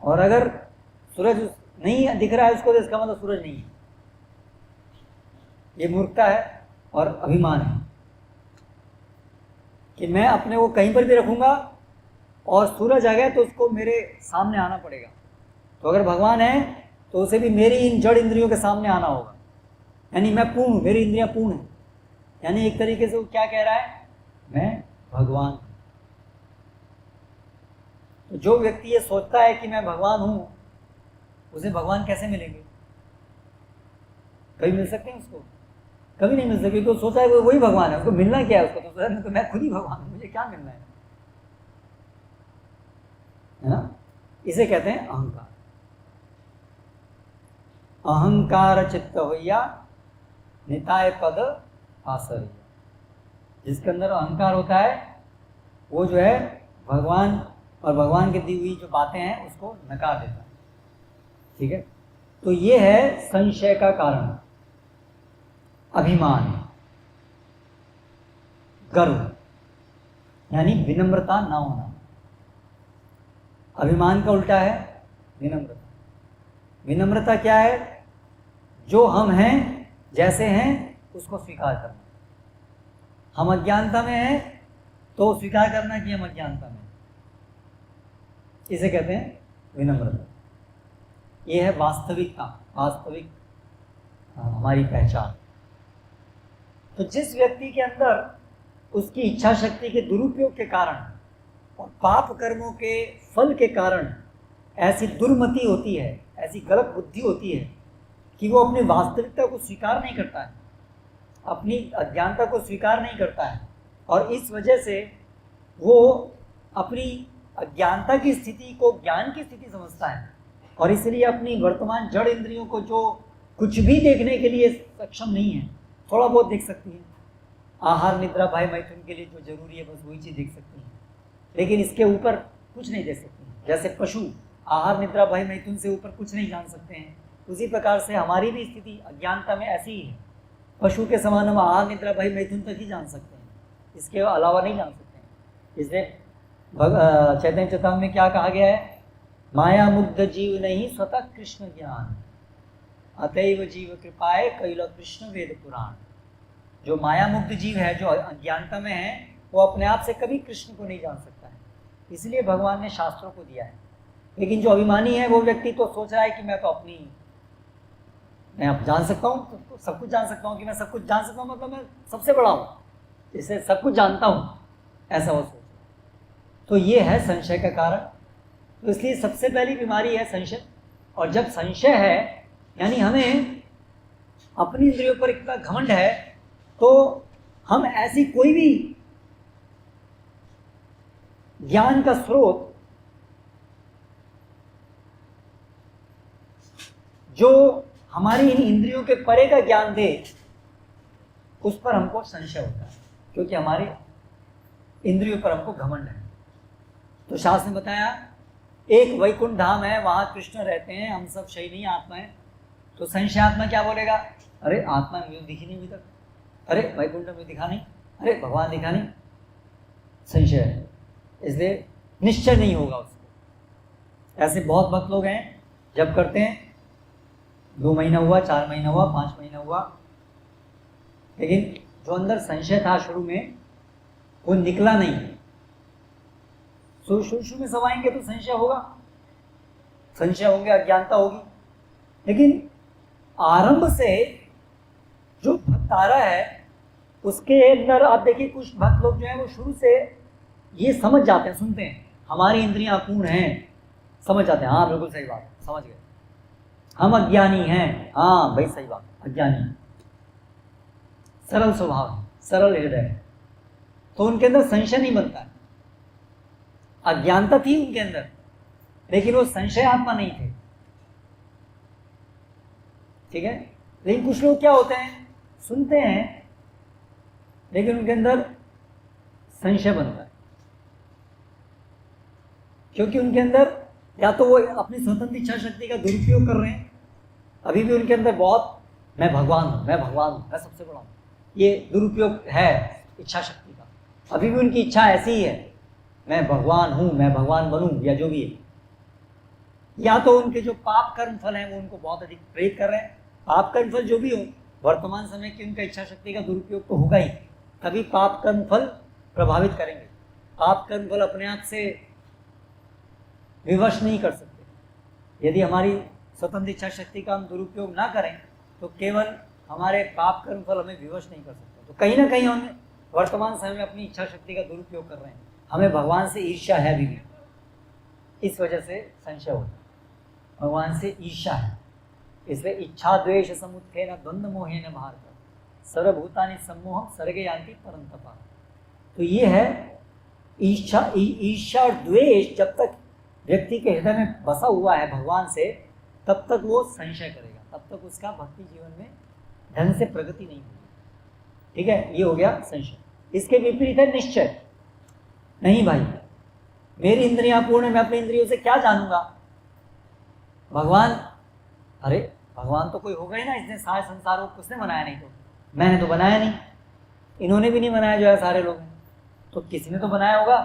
और अगर सूरज नहीं दिख रहा है उसको तो इसका मतलब सूरज नहीं है। ये मूर्खता है और अभिमान है कि मैं अपने को कहीं पर भी रखूंगा और सूरज आ गया तो उसको मेरे सामने आना पड़ेगा। तो अगर भगवान है तो उसे भी मेरी इन जड़ इंद्रियों के सामने आना होगा। यानी मैं पूर्ण हूं, मेरी इंद्रियां पूर्ण हैं। यानी एक तरीके से वो क्या कह रहा है? मैं भगवान हूं। तो जो व्यक्ति ये सोचता है कि मैं भगवान हूं, उसे भगवान कैसे मिलेंगे? कभी मिल सकते हैं उसको? कभी नहीं मिल सकते, क्योंकि तो सोचा है वो वही भगवान है। उसको मिलना क्या है? उसको तो सोचा तो मैं खुद ही भगवान हूं, मुझे क्या मिलना है ना? इसे कहते हैं अहंकार। अहंकार चित्त होइया निताय पद आसरिया। जिसके अंदर अहंकार होता है वो जो है भगवान और भगवान की दी हुई जो बातें हैं उसको नकार देता है। ठीक है, तो ये है संशय का कारण, अभिमान, गर्व, यानी विनम्रता ना होना। अभिमान का उल्टा है विनम्रता। विनम्रता क्या है? जो हम हैं, जैसे हैं उसको स्वीकार करना। हम अज्ञानता में हैं तो स्वीकार करना कि हम अज्ञानता में हैं। इसे कहते हैं विनम्रता। ये है वास्तविकता, वास्तविक हमारी पहचान। तो जिस व्यक्ति के अंदर उसकी इच्छा शक्ति के दुरुपयोग के कारण और पाप कर्मों के फल के कारण ऐसी दुर्मति होती है, ऐसी गलत बुद्धि होती है कि वो अपनी वास्तविकता को स्वीकार नहीं करता है, अपनी अज्ञानता को स्वीकार नहीं करता है, और इस वजह से वो अपनी अज्ञानता की स्थिति को ज्ञान की स्थिति समझता है, और इसलिए अपनी वर्तमान जड़ इंद्रियों को जो कुछ भी देखने के लिए सक्षम नहीं है, थोड़ा बहुत देख सकती है। आहार निद्रा भय मैथुन के लिए जो जरूरी है बस वही चीज़ देख सकती है, लेकिन इसके ऊपर कुछ नहीं देख सकती है। जैसे पशु आहार निद्रा भय मैथुन से ऊपर कुछ नहीं जान सकते हैं, उसी प्रकार से हमारी भी स्थिति अज्ञानता में ऐसी ही है। पशु के समान हम आहार निद्रा भय मैथुन तक ही जान सकते हैं, इसके अलावा नहीं जान सकते हैं। इसलिए चैतन्य चेतावनी में क्या कहा गया है, माया मुग्ध जीव नहीं स्वतः कृष्ण ज्ञान, अतएव जीव कृपाए कैल कृष्ण वेद पुराण। जो माया मुग्ध जीव है, जो अज्ञानता में है, वो अपने आप से कभी कृष्ण को नहीं जान सकता है, इसलिए भगवान ने शास्त्रों को दिया है। लेकिन जो अभिमानी है वो व्यक्ति तो सोच रहा है कि मैं अब जान सकता हूँ, तो सब कुछ जान सकता हूँ, कि मैं सब कुछ जान सकता हूँ मतलब मैं सबसे बड़ा हूँ, इससे सब कुछ जानता हूँ, ऐसा वो सोच रहा है। तो ये है संशय का कारण। तो इसलिए सबसे पहली बीमारी है संशय। और जब संशय है यानी हमें अपनी इंद्रियों पर इतना घमंड है, तो हम ऐसी कोई भी ज्ञान का स्रोत जो हमारी इन इंद्रियों के परे का ज्ञान दे, उस पर हमको संशय होता है, क्योंकि हमारे इंद्रियों पर हमको घमंड है। तो शास्त्र ने बताया एक वैकुंठ धाम है, वहां कृष्ण रहते हैं, हम सब शरीर आत्मा है। तो संशय आत्मा क्या बोलेगा, अरे आत्मा मुझे दिखी नहीं अभी तक, अरे वैकुंठ में दिखा नहीं, अरे भगवान दिखा नहीं, संशय है, इसलिए निश्चय नहीं होगा उसको। ऐसे बहुत भक्त लोग हैं, जब करते हैं 2 महीना हुआ, 4 महीना हुआ, 5 महीना हुआ, लेकिन जो अंदर संशय था शुरू में वो निकला नहीं। शुरू में सब आएंगे तो संशय होगा, संशय होंगे, अज्ञानता होगी, लेकिन आरंभ से जो भक्त आ रहा है उसके अंदर आप देखिए कुछ भक्त लोग जो है वो शुरू से ये समझ जाते हैं, सुनते हैं हमारी इंद्रियां अपूर्ण हैं, समझ जाते हैं, हाँ बिल्कुल सही बात, समझ गए, हम अज्ञानी हैं, हाँ भाई सही बात, अज्ञानी, सरल स्वभाव, सरल हृदय, तो उनके अंदर संशय नहीं बनता है। अज्ञानता थी उनके अंदर, लेकिन वो संशय आत्मा नहीं थे, ठीक है। लेकिन कुछ लोग क्या होते हैं, सुनते हैं लेकिन उनके अंदर संशय बनता है, क्योंकि उनके अंदर या तो वो अपनी स्वतंत्र इच्छा शक्ति का दुरुपयोग कर रहे हैं, अभी भी उनके अंदर बहुत मैं भगवान हूँ, मैं भगवान हूँ, मैं सबसे बड़ा हूँ, ये दुरुपयोग है इच्छा शक्ति का। अभी भी उनकी इच्छा ऐसी ही है, मैं भगवान हूँ, मैं भगवान बनूँ, या जो भी है। या तो उनके जो पाप कर्म फल हैं वो उनको बहुत अधिक प्रेरित कर रहे हैं। पाप कर्म फल जो भी हो, वर्तमान समय की उनका इच्छा शक्ति का दुरुपयोग तो होगा ही, तभी पाप कर्म फल प्रभावित करेंगे। पाप कर्म फल अपने आप से विवश नहीं कर सकते। यदि हमारी स्वतंत्र इच्छा शक्ति का हम दुरुपयोग ना करें तो केवल हमारे पाप कर्म फल हमें विवश नहीं कर सकते। तो कहीं ना कहीं हम वर्तमान समय में अपनी इच्छा शक्ति का दुरुपयोग कर रहे हैं, हमें भगवान से ईर्ष्या है भी, इस वजह से संशय होता है, भगवान से ईर्ष्या है। इसलिए इच्छा द्वेष समुत्थेन द्वंद्व मोहेन भारत सर्वभूतानि सम्मोहं सर्गे यान्ति परन्तपा। तो ये है ईर्ष्या और द्वेष जब तक व्यक्ति के हृदय में बसा हुआ है भगवान से, तब तक वो संशय करेगा, तब तक उसका भक्ति जीवन में ढंग से प्रगति नहीं होगी, ठीक है। ये हो गया संशय। इसके विपरीत है निश्चय। नहीं भाई, मेरी इंद्रियां पूर्ण है, मैं अपनी इंद्रियों से क्या जानूंगा, भगवान, अरे भगवान तो कोई होगा ही ना, इसने सारे संसार को किसने बनाया, नहीं तो मैंने तो बनाया नहीं, इन्होंने भी नहीं बनाया जो है सारे लोग, तो किसी ने तो बनाया होगा,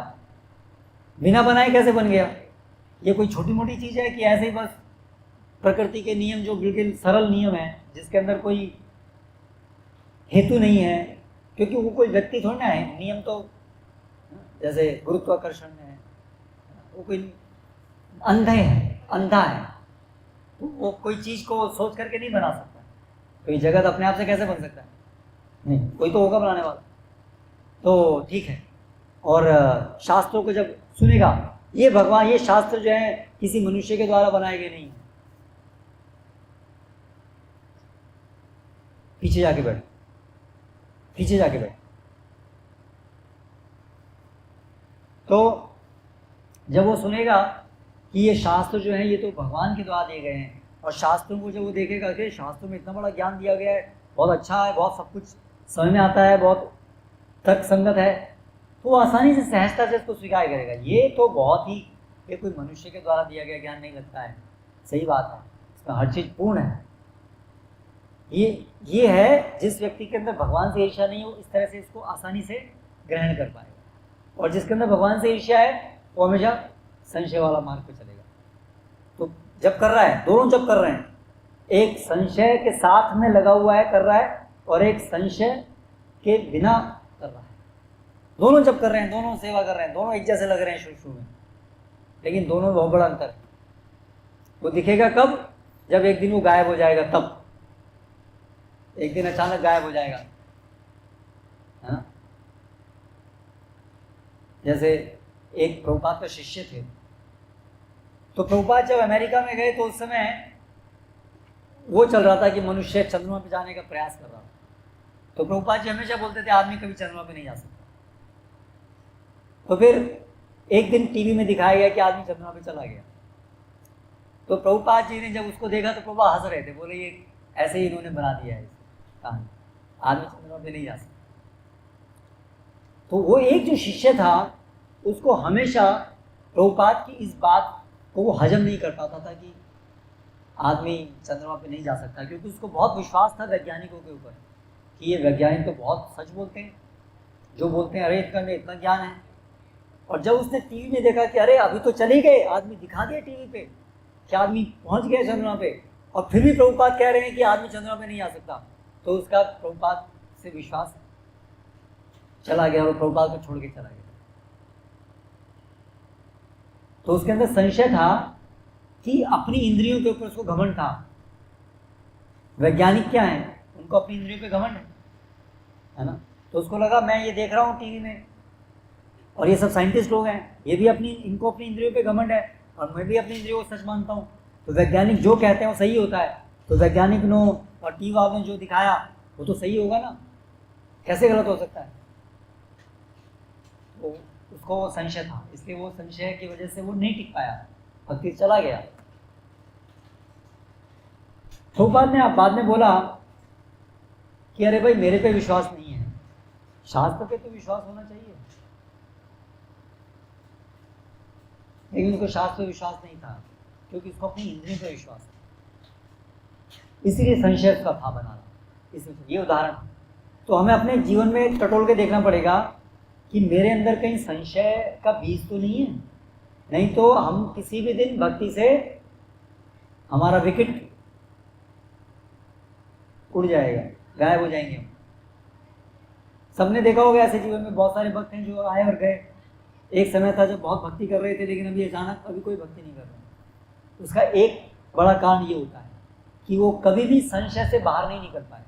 बिना बनाए कैसे बन गया। ये कोई छोटी मोटी चीज़ है कि ऐसे ही बस प्रकृति के नियम जो बिल्कुल सरल नियम है, जिसके अंदर कोई हेतु नहीं है, क्योंकि वो कोई व्यक्ति थोड़ी ना है। नियम तो जैसे गुरुत्वाकर्षण है, वो कोई अंधा है, तो वो कोई चीज़ को सोच करके नहीं बना सकता। कोई जगत अपने आप से कैसे बन सकता है, नहीं, कोई तो होगा बनाने वाला। तो ठीक है, और शास्त्रों को जब सुनेगा, ये भगवान, ये शास्त्र जो है किसी मनुष्य के द्वारा बनाए गए नहीं, पीछे जाके बैठ, तो जब वो सुनेगा कि ये शास्त्र जो है ये तो भगवान के द्वारा दिए गए हैं, और शास्त्रों को जब वो देखेगा कि शास्त्रों में इतना बड़ा ज्ञान दिया गया है, बहुत अच्छा है, बहुत सब कुछ समझ में आता है, बहुत तर्क संगत है, तो वो आसानी से सहजता से इसको स्वीकार करेगा। ये तो बहुत ही, ये कोई मनुष्य के द्वारा दिया गया ज्ञान नहीं लगता है, सही बात है, इसमें हर चीज़ पूर्ण है, ये है जिस व्यक्ति के अंदर भगवान से ईर्ष्या नहीं हो, इस तरह से इसको आसानी से ग्रहण कर पाएगा। और जिसके अंदर भगवान से ईर्ष्या है वो हमेशा संशय वाला मार्ग पे चलेगा। तो जब कर रहा है, दोनों जब कर रहे हैं, एक संशय के साथ में लगा हुआ है कर रहा है, और एक संशय के बिना कर रहा है, दोनों जब कर रहे हैं, दोनों सेवा कर रहे हैं, दोनों एक जैसे लग रहे हैं शुरू में, लेकिन दोनों में बहुत बड़ा अंतर है। वो दिखेगा कब? जब एक दिन वो गायब हो जाएगा, तब एक दिन अचानक गायब हो जाएगा, है ना। जैसे एक प्रभुपाद के शिष्य थे, तो प्रभुपाद जब अमेरिका में गए तो उस समय वो चल रहा था कि मनुष्य चंद्रमा पे जाने का प्रयास कर रहा था। तो प्रभुपाद जी हमेशा बोलते थे आदमी कभी चंद्रमा पे नहीं जा सकता। तो फिर एक दिन टीवी में दिखाया गया कि आदमी चंद्रमा पे चला गया। तो प्रभुपाद जी ने जब उसको देखा तो प्रभुपाद हंस रहे थे, बोले ये ऐसे ही इन्होंने बना दिया है कहानी, आदमी चंद्रमा पे नहीं जा सकता। तो वो एक जो शिष्य था उसको हमेशा प्रभुपाद की इस बात को वो हजम नहीं कर पाता था कि आदमी चंद्रमा पे नहीं जा सकता, क्योंकि उसको बहुत विश्वास था वैज्ञानिकों के ऊपर कि ये वैज्ञानिक तो बहुत सच बोलते हैं, जो बोलते हैं अरे इनका में इतना ज्ञान है। और जब उसने टीवी में देखा कि अरे अभी तो चले गए, आदमी दिखा दिया टीवी पे कि आदमी पहुंच गया चंद्रमा पे, और फिर भी प्रभुपाद कह रहे हैं कि आदमी चंद्रमा पे नहीं आ सकता, तो उसका प्रभुपाद से विश्वास चला गया और प्रभुपाद को छोड़ के चला गया। तो उसके अंदर संशय था कि अपनी इंद्रियों के ऊपर उसको घमंड था। वैज्ञानिक क्या है, उनको अपनी इंद्रियों पे घमंड है ना। तो उसको लगा मैं ये देख रहा हूँ टीवी में, और ये सब साइंटिस्ट लोग हैं, ये भी इनको अपनी इंद्रियों पे घमंड है, और मैं भी अपनी इंद्रियों को सच मानता हूँ। तो वैज्ञानिक जो कहते हैं वो सही होता है, तो वैज्ञानिक ने और टीवी वालों ने जो दिखाया वो तो सही होगा ना, कैसे गलत हो सकता है। तो उसको वो संशय था, इसलिए वो संशय की वजह से वो नहीं टिक पाया और फिर चला गया। प्रभुपाद ने बाद में बोला कि अरे भाई मेरे पे विश्वास नहीं है, शास्त्र पे तो विश्वास होना चाहिए। लेकिन उसको शास्त्र पे विश्वास नहीं था, क्योंकि उसको अपनी इंद्रियों पे विश्वास था, इसीलिए संशय उसका था बना। इसमें ये उदाहरण। तो हमें अपने जीवन में टटोल के देखना पड़ेगा कि मेरे अंदर कहीं संशय का बीज तो नहीं है, नहीं तो हम किसी भी दिन भक्ति से हमारा विकेट उड़ जाएगा, गायब हो जाएंगे। सबने देखा होगा ऐसे जीवन में बहुत सारे भक्त हैं जो आए और गए। एक समय था जब बहुत भक्ति कर रहे थे, लेकिन अभी अचानक अभी कोई भक्ति नहीं कर रहे। उसका एक बड़ा कारण ये होता है कि वो कभी भी संशय से बाहर नहीं निकल पाए।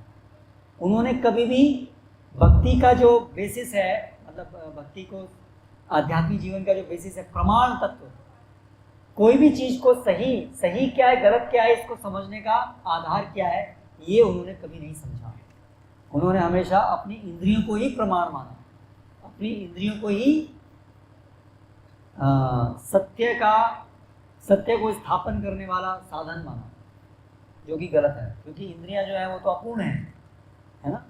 उन्होंने कभी भी भक्ति का जो बेसिस है, मतलब भक्ति को आध्यात्मिक जीवन का जो बेसिस है, प्रमाण तत्व, कोई भी चीज को सही क्या है गलत क्या है इसको समझने का आधार क्या है, ये उन्होंने कभी नहीं समझा। उन्होंने हमेशा अपनी इंद्रियों को ही प्रमाण माना, अपनी इंद्रियों को ही सत्य को स्थापन करने वाला साधन माना, जो कि गलत है, क्योंकि इंद्रियां जो है वो तो अपूर्ण है ना।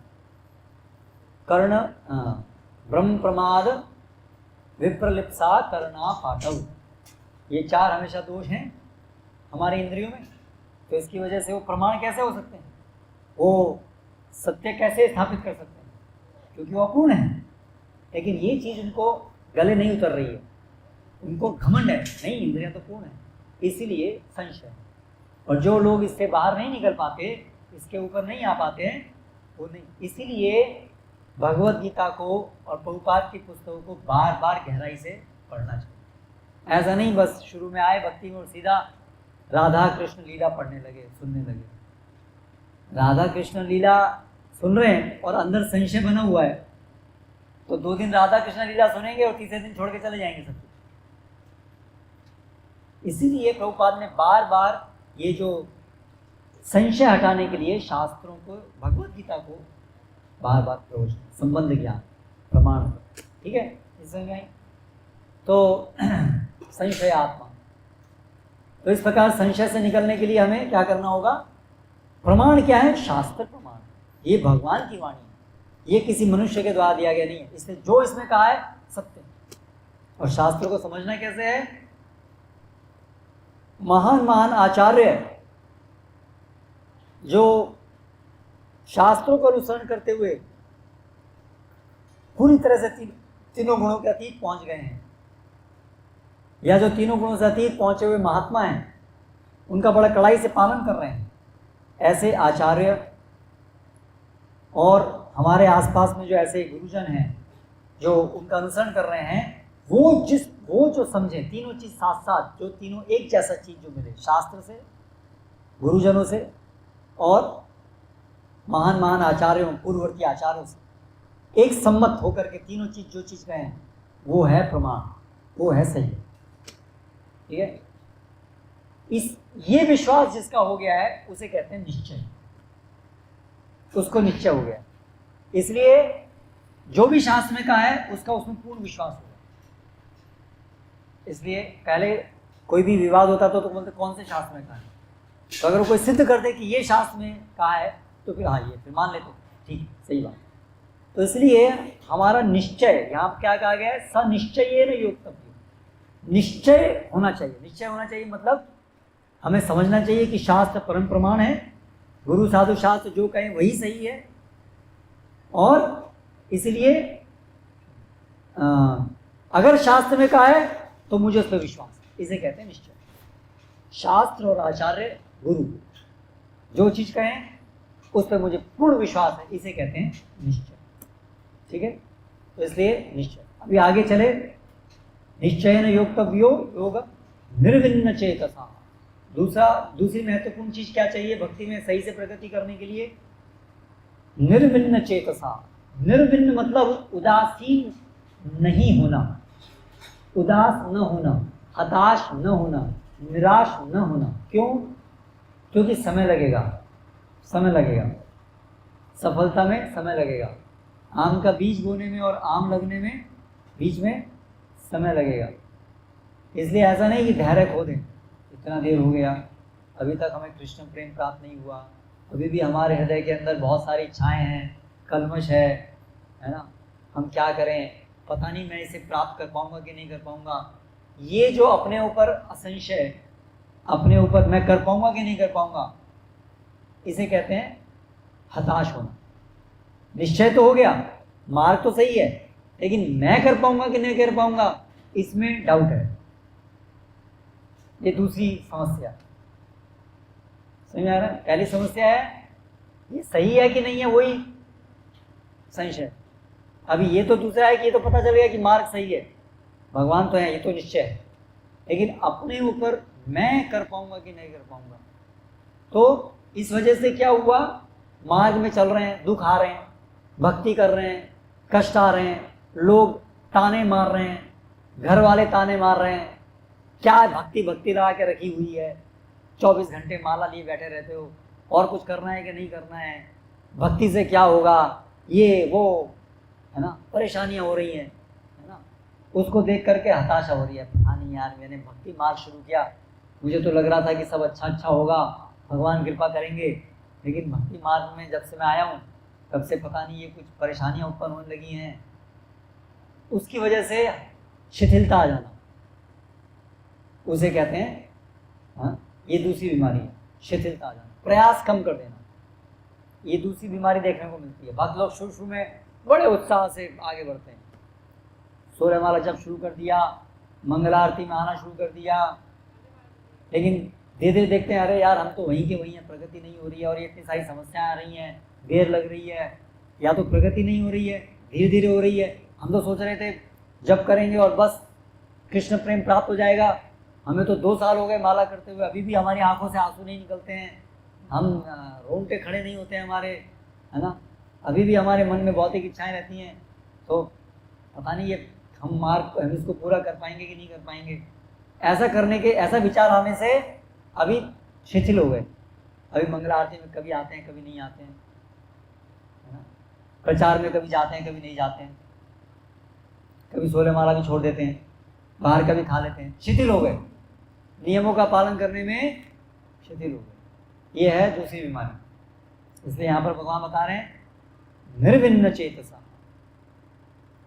कर्ण ब्रह्म प्रमाद विप्रलिप्सा करना पाठव, ये चार हमेशा दोष हैं हमारे इंद्रियों में। तो इसकी वजह से वो प्रमाण कैसे हो सकते हैं, वो सत्य कैसे स्थापित कर सकते हैं, क्योंकि वो अपूर्ण है। लेकिन ये चीज़ उनको गले नहीं उतर रही है, उनको घमंड है, नहीं इंद्रियां तो पूर्ण है, इसीलिए संशय। और जो लोग इससे बाहर नहीं निकल पाते, इसके ऊपर नहीं आ पाते हैं, वो नहीं। इसीलिए भगवत गीता को और प्रभुपाद की पुस्तकों को बार बार गहराई से पढ़ना चाहिए। ऐसा नहीं बस शुरू में आए भक्ति में और सीधा राधा कृष्ण लीला पढ़ने लगे, सुनने लगे। राधा कृष्ण लीला सुन रहे हैं और अंदर संशय बना हुआ है, तो 2 दिन राधा कृष्ण लीला सुनेंगे और तीसरे दिन छोड़ के चले जाएंगे सब। इसीलिए प्रभुपाद ने बार बार ये जो संशय हटाने के लिए शास्त्रों को, भगवत गीता को बार बार प्रवचन, संबंध ज्ञान, प्रमाण, ठीक है, इसमें तो संशय आत्मा। तो इस प्रकार संशय से निकलने के लिए हमें क्या करना होगा? प्रमाण क्या है? शास्त्र प्रमाण, ये भगवान की वाणी है, ये किसी मनुष्य के द्वारा दिया गया नहीं है, इसलिए जो इसमें कहा है सत्य। और शास्त्र को समझना कैसे है? महान महान आचार्य जो शास्त्रों का अनुसरण करते हुए पूरी तरह से तीनों गुणों के अतीत पहुंच गए हैं, या जो तीनों गुणों से अतीत पहुंचे हुए महात्मा हैं उनका बड़ा कड़ाई से पालन कर रहे हैं, ऐसे आचार्य और हमारे आसपास में जो ऐसे गुरुजन हैं जो उनका अनुसरण कर रहे हैं, वो जो समझे तीनों चीज साथ साथ, जो तीनों एक जैसा चीज जो मिले शास्त्र से, गुरुजनों से और महान महान आचार्यों, पूर्ववर्ती आचार्यों से एक सम्मत होकर के तीनों चीज जो चीज कहें वो है प्रमाण, वो है सही। ठीक है, ये विश्वास जिसका हो गया है उसे कहते हैं निश्चय, उसको निश्चय हो गया। इसलिए जो भी शास्त्र में कहा है उसका उसमें पूर्ण विश्वास होगा। इसलिए पहले कोई भी विवाद होता तो बोलते कौन से शास्त्र में कहा है, तो अगर कोई सिद्ध कर दे कि ये शास्त्र में कहा है तो फिर हाँ, ये फिर मान लेते ठीक है, सही बात। तो इसलिए हमारा निश्चय यहाँ क्या कहा गया है, सनिश्चयेन योक्तव्यम, निश्चय होना चाहिए। निश्चय होना चाहिए मतलब हमें समझना चाहिए कि शास्त्र परम प्रमाण है, गुरु साधु शास्त्र जो कहें वही सही है, और इसलिए अगर शास्त्र में कहा है तो मुझे उस पर विश्वास है, इसे कहते हैं निश्चय। शास्त्र और आचार्य गुरु जो चीज कहें उस पर मुझे पूर्ण विश्वास है, इसे कहते हैं निश्चय। ठीक है, तो इसलिए निश्चय। अभी आगे चले, निश्चयेन योक्तव्यो योग निर्विन्न चेतसा। दूसरी महत्वपूर्ण चीज क्या चाहिए भक्ति में सही से प्रगति करने के लिए, निर्विन्न चेतसा। निर्विन्न मतलब उदासीन नहीं होना, उदास न होना, हताश न होना, निराश न होना। क्यों? क्योंकि समय लगेगा, समय लगेगा, सफलता में समय लगेगा। आम का बीज बोने में और आम लगने में बीच में समय लगेगा। इसलिए ऐसा नहीं कि धैर्य खो दें, इतना देर हो गया अभी तक हमें कृष्ण प्रेम प्राप्त नहीं हुआ, अभी भी हमारे हृदय के अंदर बहुत सारी इच्छाएं हैं, कलमश है ना, हम क्या करें, पता नहीं मैं इसे प्राप्त कर पाऊंगा कि नहीं कर पाऊंगा। ये जो अपने ऊपर असंशय, अपने ऊपर मैं कर पाऊंगा कि नहीं कर पाऊंगा, इसे कहते हैं हताश होना। निश्चय तो हो गया, मार्ग तो सही है, लेकिन मैं कर पाऊंगा कि नहीं कर पाऊंगा इसमें डाउट है। ये दूसरी समस्या। समझ आ रहा है? पहली समस्या है ये सही है कि नहीं है, वही संशय। अभी ये तो दूसरा है कि ये तो पता चल गया कि मार्ग सही है, भगवान तो है, ये तो निश्चय है, लेकिन अपने ऊपर मैं कर पाऊंगा कि नहीं कर पाऊंगा। तो इस वजह से क्या हुआ, मार्ग में चल रहे हैं, दुख आ रहे हैं, भक्ति कर रहे हैं, कष्ट आ रहे हैं, लोग ताने मार रहे हैं, घर वाले ताने मार रहे हैं, क्या भक्ति भक्ति लगा के रखी हुई है, 24 घंटे माला लिए बैठे रहते हो, और कुछ करना है कि नहीं करना है, भक्ति से क्या होगा, ये वो है ना, परेशानियां हो रही हैं, है ना। उसको देख करके हताशा हो रही है, पता नहीं यार मैंने भक्ति मार्ग शुरू किया, मुझे तो लग रहा था कि सब अच्छा अच्छा होगा, भगवान कृपा करेंगे, लेकिन भक्ति मार्ग में जब से मैं आया हूँ तब से पता नहीं ये कुछ परेशानियां उत्पन्न होने लगी हैं। उसकी वजह से शिथिलता आ जाना, उसे कहते हैं हाँ, ये दूसरी बीमारी है, शिथिलता आ जाना, प्रयास कम कर देना, ये दूसरी बीमारी देखने को मिलती है। भक्त लोग शुरू शुरू में बड़े उत्साह से आगे बढ़ते हैं, सूर्यमाला जब शुरू कर दिया, मंगल आरती में आना शुरू कर दिया, लेकिन धीरे धीरे देखते हैं अरे यार हम तो वहीं के वहीं हैं, प्रगति नहीं हो रही है, और ये इतनी सारी समस्याएं आ रही हैं, देर लग रही है, या तो प्रगति नहीं हो रही है, धीरे धीरे हो रही है। हम तो सोच रहे थे जब करेंगे और बस कृष्ण प्रेम प्राप्त हो जाएगा, हमें तो 2 साल हो गए माला करते हुए, अभी भी हमारी आंखों से आंसू नहीं निकलते हैं, हम रोंगटे खड़े नहीं होते हैं हमारे, है ना, अभी भी हमारे मन में बहुत ही इच्छाएं रहती हैं, तो पता नहीं ये हम इसको पूरा कर पाएंगे कि नहीं कर पाएंगे। ऐसा विचार आने से अभी शिथिल हो गए, अभी मंगला आरती में कभी आते हैं कभी नहीं आते हैं, है ना, प्रचार में कभी जाते हैं कभी नहीं जाते हैं, कभी सूर्यमाला भी छोड़ देते हैं, बाहर का भी खा लेते हैं, शिथिल हो गए, नियमों का पालन करने में शिथिल हो गए। ये है दूसरी बीमारी। इसलिए यहाँ पर भगवान बता रहे हैं निर्विन्न चेतसा,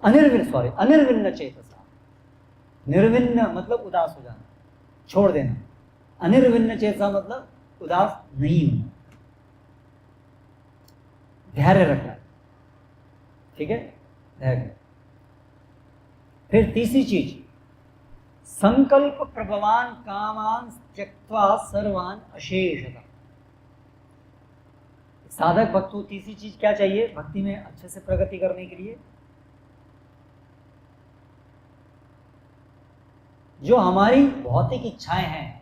अनिर्विन्न चेतसा। निर्विन्न मतलब उदास हो जाना, छोड़ देना, अनिर्विन्न चेतसा मतलब उदास नहीं होना। धैर्य रखना है, ठीक है, धैर्य। फिर तीसरी चीज, संकल्प प्रभवान कामान त्यक्त्वा सर्वान अशेषता। साधक भक्त को तीसरी चीज क्या चाहिए भक्ति में अच्छे से प्रगति करने के लिए? जो हमारी भौतिक इच्छाएं हैं,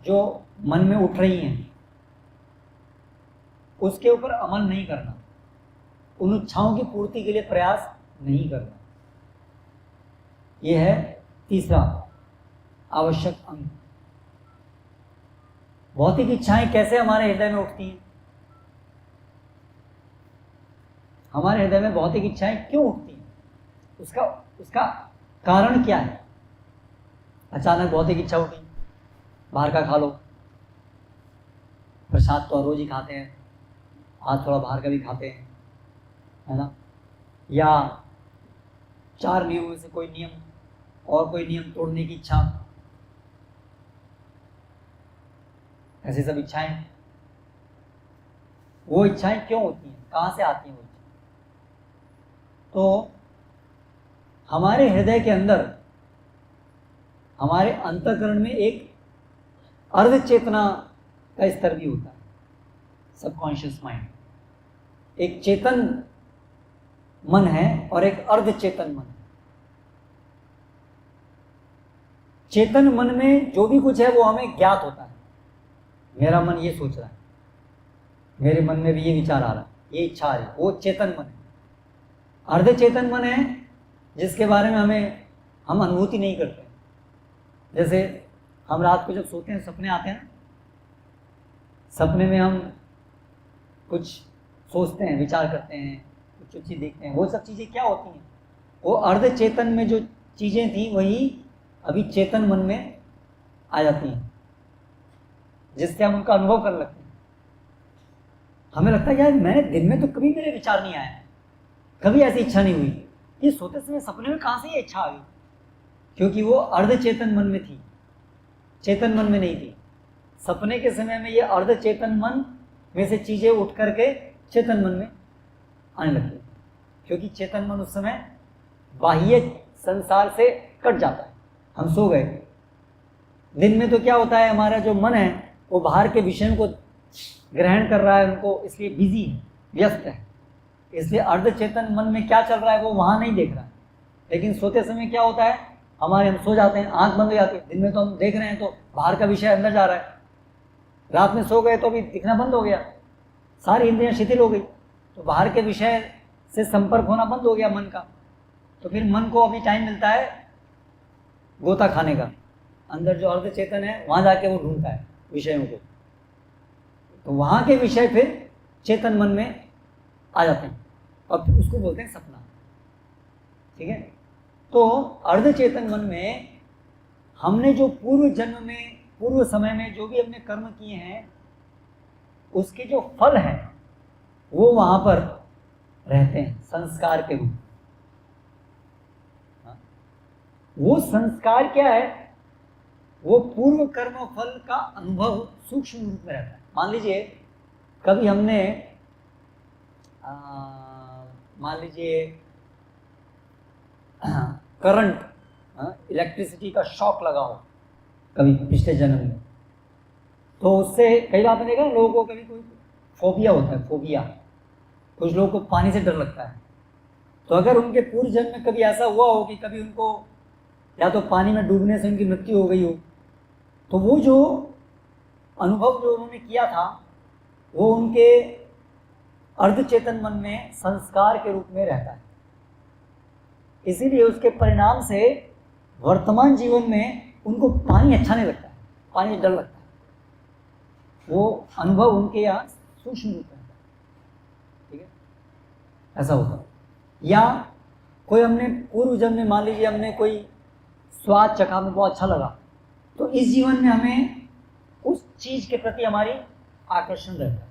जो मन में उठ रही हैं, उसके ऊपर अमल नहीं करना, उन इच्छाओं की पूर्ति के लिए प्रयास नहीं करना। यह है तीसरा आवश्यक अंग। भौतिक इच्छाएं कैसे हमारे हृदय में उठती हैं? हमारे हृदय में भौतिक इच्छाएं क्यों उठती हैं? उसका कारण क्या है? अचानक भौतिक इच्छा उठी, बाहर का खा लो, प्रसाद तो रोज ही खाते हैं, आज थोड़ा बाहर का भी खाते हैं, है ना? या 4 नियमों में से कोई नियम और कोई नियम तोड़ने की इच्छा, ऐसी सब इच्छाएं। वो इच्छाएं क्यों होती हैं, कहाँ से आती हैं वो इच्छाएं? तो हमारे हृदय के अंदर, हमारे अंतःकरण में एक अर्ध चेतना का स्तर भी होता है, सबकॉन्शियस माइंड। एक चेतन मन है और एक अर्ध चेतन मन है। चेतन मन में जो भी कुछ है वो हमें ज्ञात होता है, मेरा मन ये सोच रहा है, मेरे मन में भी ये विचार आ रहा है, ये इच्छा आ रही है, वो चेतन मन है। अर्ध चेतन मन है जिसके बारे में हम अनुभूति नहीं करते। जैसे हम रात को जब सोते हैं, सपने आते हैं, सपने में हम कुछ सोचते हैं, विचार करते हैं, कुछ चीज़ देखते हैं, वो सब चीज़ें क्या होती हैं? वो अर्ध चेतन में जो चीज़ें थी वही अभी चेतन मन में आ जाती हैं, जिससे हम उनका अनुभव करने लगते हैं। हमें लगता है यार मैंने दिन में तो कभी मेरे विचार नहीं आया, कभी ऐसी इच्छा नहीं हुई, ये सोते समय सपने में कहाँ से ये इच्छा आ गई? क्योंकि वो अर्ध चेतन मन में थी, चेतन मन में नहीं थी। सपने के समय में ये अर्ध चेतन मन में से चीज़ें उठ करके चेतन मन में आने लगती, क्योंकि चेतन मन उस समय बाह्य संसार से कट जाता है। हम सो गए, दिन में तो क्या होता है, हमारा जो मन है वो बाहर के विषयों को ग्रहण कर रहा है, उनको इसलिए बिजी है, व्यस्त है, इसलिए अर्ध चेतन मन में क्या चल रहा है वो वहाँ नहीं देख रहा है। लेकिन सोते समय क्या होता है, हम सो जाते हैं, आंख बंद हो जाती है, दिन में तो हम देख रहे हैं तो बाहर का विषय अंदर जा रहा है, रात में सो गए तो अभी दिखना बंद हो गया, सारी इंद्रियां शिथिल हो गई, तो बाहर के विषय से संपर्क होना बंद हो गया मन का। तो फिर मन को अभी टाइम मिलता है गोता खाने का, अंदर जो अर्ध चेतन है वहाँ जाके वो ढूंढता है विषयों को, तो वहाँ के विषय फिर चेतन मन में आ जाते हैं और फिर उसको बोलते हैं सपना। ठीक है, तो अर्ध चेतन मन में हमने जो पूर्व जन्म में, पूर्व समय में जो भी हमने कर्म किए हैं, उसके जो फल हैं वो वहाँ पर रहते हैं संस्कार के रूप। वो संस्कार क्या है? वो पूर्व कर्म फल का अनुभव सूक्ष्म रूप में रहता है। मान लीजिए कभी हमने मान लीजिए करंट, इलेक्ट्रिसिटी का शॉक लगा हो कभी पिछले जन्म में, तो उससे कई बार आपने देखा लोगों को कभी कोई फोबिया होता है, फोबिया, कुछ लोगों को पानी से डर लगता है। तो अगर उनके पूर्व जन्म में कभी ऐसा हुआ हो कि कभी उनको या तो पानी में डूबने से उनकी मृत्यु हो गई हो, तो वो जो अनुभव जो उन्होंने किया था वो उनके अर्धचेतन मन में संस्कार के रूप में रहता है। इसीलिए उसके परिणाम से वर्तमान जीवन में उनको पानी अच्छा नहीं लगता है, पानी से डर लगता है, वो अनुभव उनके यहाँ सूक्ष्म रूप में। ठीक है, ऐसा होता है। या कोई हमने पूर्व जन्म में मान लीजिए हमने कोई स्वाद चखा, में बहुत अच्छा लगा, तो इस जीवन में हमें उस चीज़ के प्रति हमारी आकर्षण रहता है,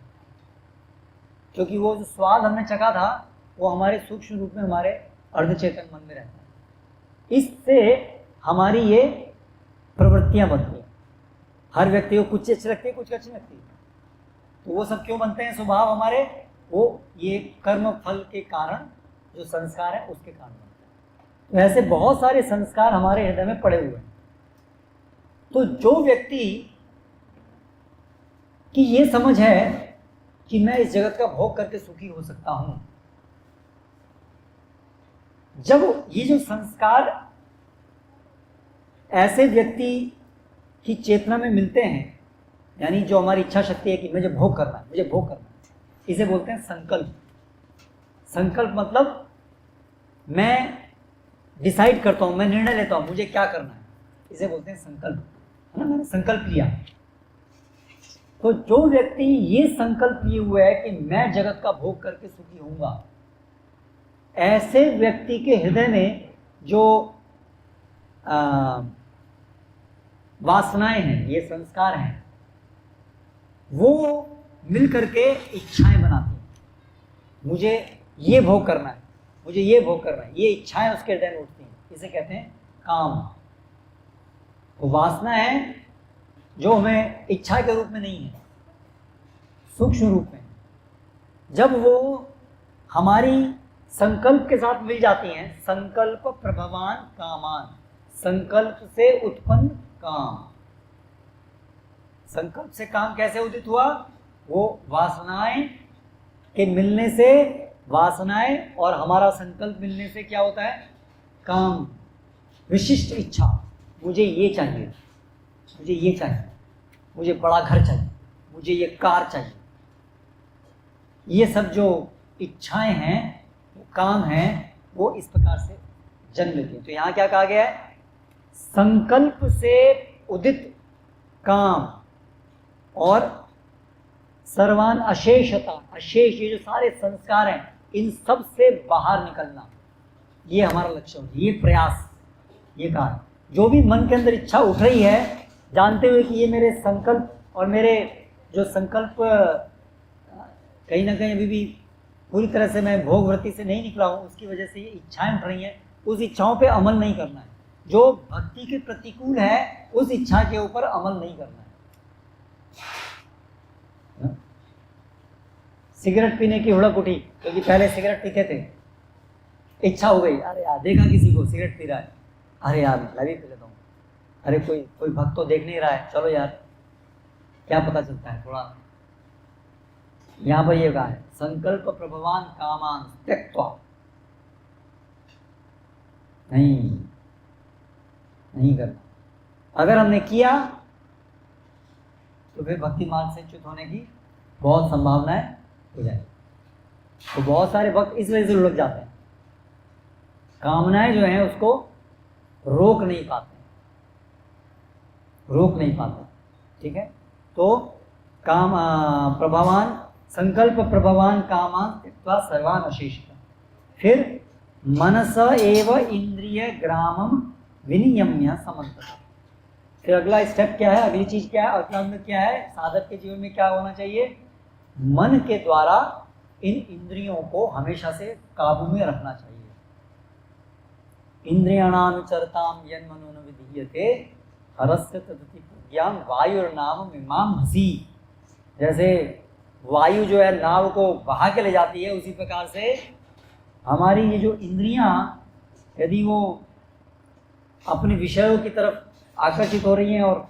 क्योंकि वो जो स्वाद हमने चखा था वो हमारे सूक्ष्म रूप में हमारे अर्धचेतन मन में रहता है। इससे हमारी ये प्रवृत्तियां बनती हैं। हर व्यक्ति को कुछ अच्छी लगती है, कुछ अच्छी लगती है, तो वो सब क्यों बनते हैं? स्वभाव हमारे वो ये कर्म फल के कारण जो संस्कार है उसके कारण बनता है। तो ऐसे बहुत सारे संस्कार हमारे हृदय में पड़े हुए हैं। तो जो व्यक्ति की ये समझ है कि मैं इस जगत का भोग करके सुखी हो सकता हूं, जब ये जो संस्कार ऐसे व्यक्ति की चेतना में मिलते हैं, यानी जो हमारी इच्छा शक्ति है कि मुझे भोग करना है, मुझे भोग करना है, इसे बोलते हैं संकल्प। संकल्प मतलब मैं डिसाइड करता हूं, मैं निर्णय लेता हूं मुझे क्या करना है, इसे बोलते हैं संकल्प, है ना। मैंने संकल्प लिया। तो जो व्यक्ति ये संकल्प लिए हुए है कि मैं जगत का भोग करके सुखी होऊंगा, ऐसे व्यक्ति के हृदय में जो वासनाएं हैं, ये संस्कार हैं, वो मिल करके इच्छाएं बनाती हैं। मुझे ये भोग करना है, मुझे ये भोग करना है, ये इच्छाएं उसके हृदय में उठती हैं, इसे कहते हैं काम। तो वासना है जो हमें इच्छा के रूप में नहीं है, सूक्ष्म रूप में। जब वो हमारी संकल्प के साथ मिल जाती हैं, संकल्प प्रभवान कामान, संकल्प से उत्पन्न काम। संकल्प से काम कैसे उदित हुआ? वो वासनाएं के मिलने से, वासनाएं और हमारा संकल्प मिलने से क्या होता है? काम, विशिष्ट इच्छा। मुझे ये चाहिए, मुझे ये चाहिए, मुझे बड़ा घर चाहिए, मुझे ये कार चाहिए। ये सब जो इच्छाएं हैं, काम हैं, वो इस प्रकार से जन्म लेती हैं। तो यहाँ क्या कहा गया है? संकल्प से उदित काम और सर्वान अशेषता, अशेष, ये जो सारे संस्कार हैं, इन सब से बाहर निकलना, ये हमारा लक्ष्य होता है, ये प्रयास, ये कार्य। जो भी मन के अंदर इच्छा उठ रही है, जानते हुए कि ये मेरे संकल्प और मेरे जो संकल्प कहीं ना कहीं अभी भी पूरी तरह से मैं भोग वृत्ति से नहीं निकला हूँ, उसकी वजह से ये इच्छाएं उठ रही हैं, उस इच्छाओं पे अमल नहीं करना है। जो भक्ति के प्रतिकूल है, उस इच्छा के ऊपर अमल नहीं करना है। सिगरेट पीने की हुड़क उठी, क्योंकि पहले सिगरेट पीते थे, इच्छा हो गई, अरे यार देखा किसी को सिगरेट पी रहा है, अरे यार मैं भी पी लेता हूँ, अरे कोई भक्त तो देख नहीं रहा है, चलो यार क्या पता चलता है थोड़ा। यहाँ पर ये कहा है, संकल्प प्रभवान कामान त्यक्त्वा, नहीं करना। अगर हमने किया तो फिर भक्ति मार्ग से च्युत होने की बहुत संभावनाएं हो जाएगी। तो बहुत सारे भक्त इस वजह से उलझ जाते हैं, कामनाएं जो हैं उसको रोक नहीं पाते, ठीक है। तो काम प्रभवान, संकल्प प्रभवान कामान त्यक्त्वा सर्वान अशेषता। फिर मनस एव इंद्रिय ग्रामम विनियम्य समन्तता। फिर अगला स्टेप क्या है, अगली चीज क्या है, अगला अंग क्या है? साधक के जीवन में क्या होना चाहिए? मन के द्वारा इन इंद्रियों को हमेशा से काबू में रखना चाहिए। इंद्रियाणानुचरताम यन्मनो न विधीयते हरस्य तदति प्रज्ञान वायुर्नाम इमाम हसी। जैसे वायु जो है नाव को बहा के ले जाती है, उसी प्रकार से हमारी ये जो इंद्रियां, यदि वो अपने विषयों की तरफ आकर्षित हो रही हैं और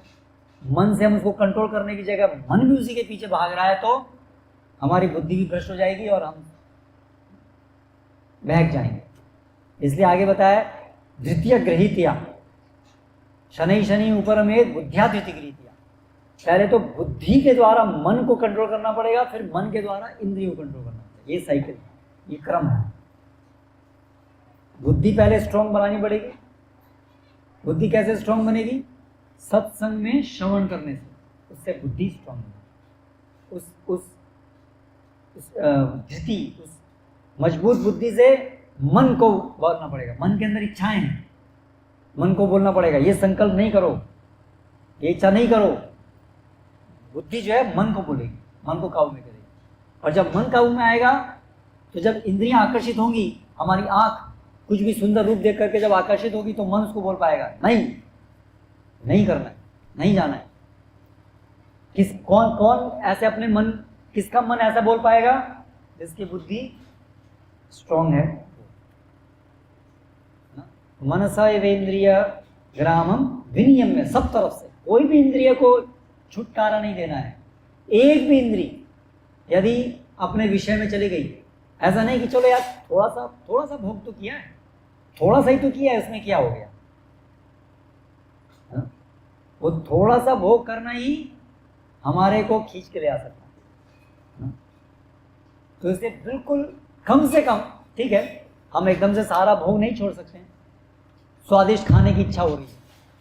मन से हम उसको कंट्रोल करने की जगह मन भी उसी के पीछे भाग रहा है, तो हमारी बुद्धि भी भ्रष्ट हो जाएगी और हम बहक जाएंगे। इसलिए आगे बताया, द्वितीय गृहीतिया शनि शनि ऊपर में बुद्धिया द्वितीय गृहीतिया। पहले तो बुद्धि के द्वारा मन को कंट्रोल करना पड़ेगा, फिर मन के द्वारा इंद्रियों को कंट्रोल करना पड़ेगा। ये साइकिल, ये क्रम है। बुद्धि पहले स्ट्रॉन्ग बनानी पड़ेगी। बुद्धि कैसे स्ट्रॉन्ग बनेगी? सत्संग में श्रवण करने से, उससे बुद्धि स्ट्रॉन्ग बनेगी। उस मजबूत बुद्धि से मन को बोलना पड़ेगा। मन के अंदर इच्छाएं हैं, मन को बोलना पड़ेगा ये संकल्प नहीं करो, ये इच्छा नहीं करो। बुद्धि जो है मन को बोलेगी, मन को काबू में करेगी। और जब मन काबू में आएगा, तो जब इंद्रियां आकर्षित होंगी, हमारी आंख कुछ भी सुंदर रूप देख करके जब आकर्षित होगी, तो मन उसको बोल पाएगा नहीं करना है, नहीं जाना है। कौन ऐसे अपने मन, किसका मन ऐसा बोल पाएगा? जिसकी बुद्धि स्ट्रॉन्ग है ना। मनसा एवेंद्रिय ग्रामम विनियम्य, सब तरफ से कोई भी इंद्रिय को छुटकारा नहीं देना है। एक भी इंद्रिय यदि अपने विषय में चली गई, ऐसा नहीं कि चलो यार थोड़ा सा भोग तो किया है, थोड़ा सा ही तो किया है, उसमें क्या हो गया, है? वो थोड़ा सा भोग करना ही हमारे को खींच के ले आ सकता है। तो इसलिए बिल्कुल कम से कम, ठीक है हम एकदम से सारा भोग नहीं छोड़ सकते हैं, स्वादिष्ट खाने की इच्छा हो रही है,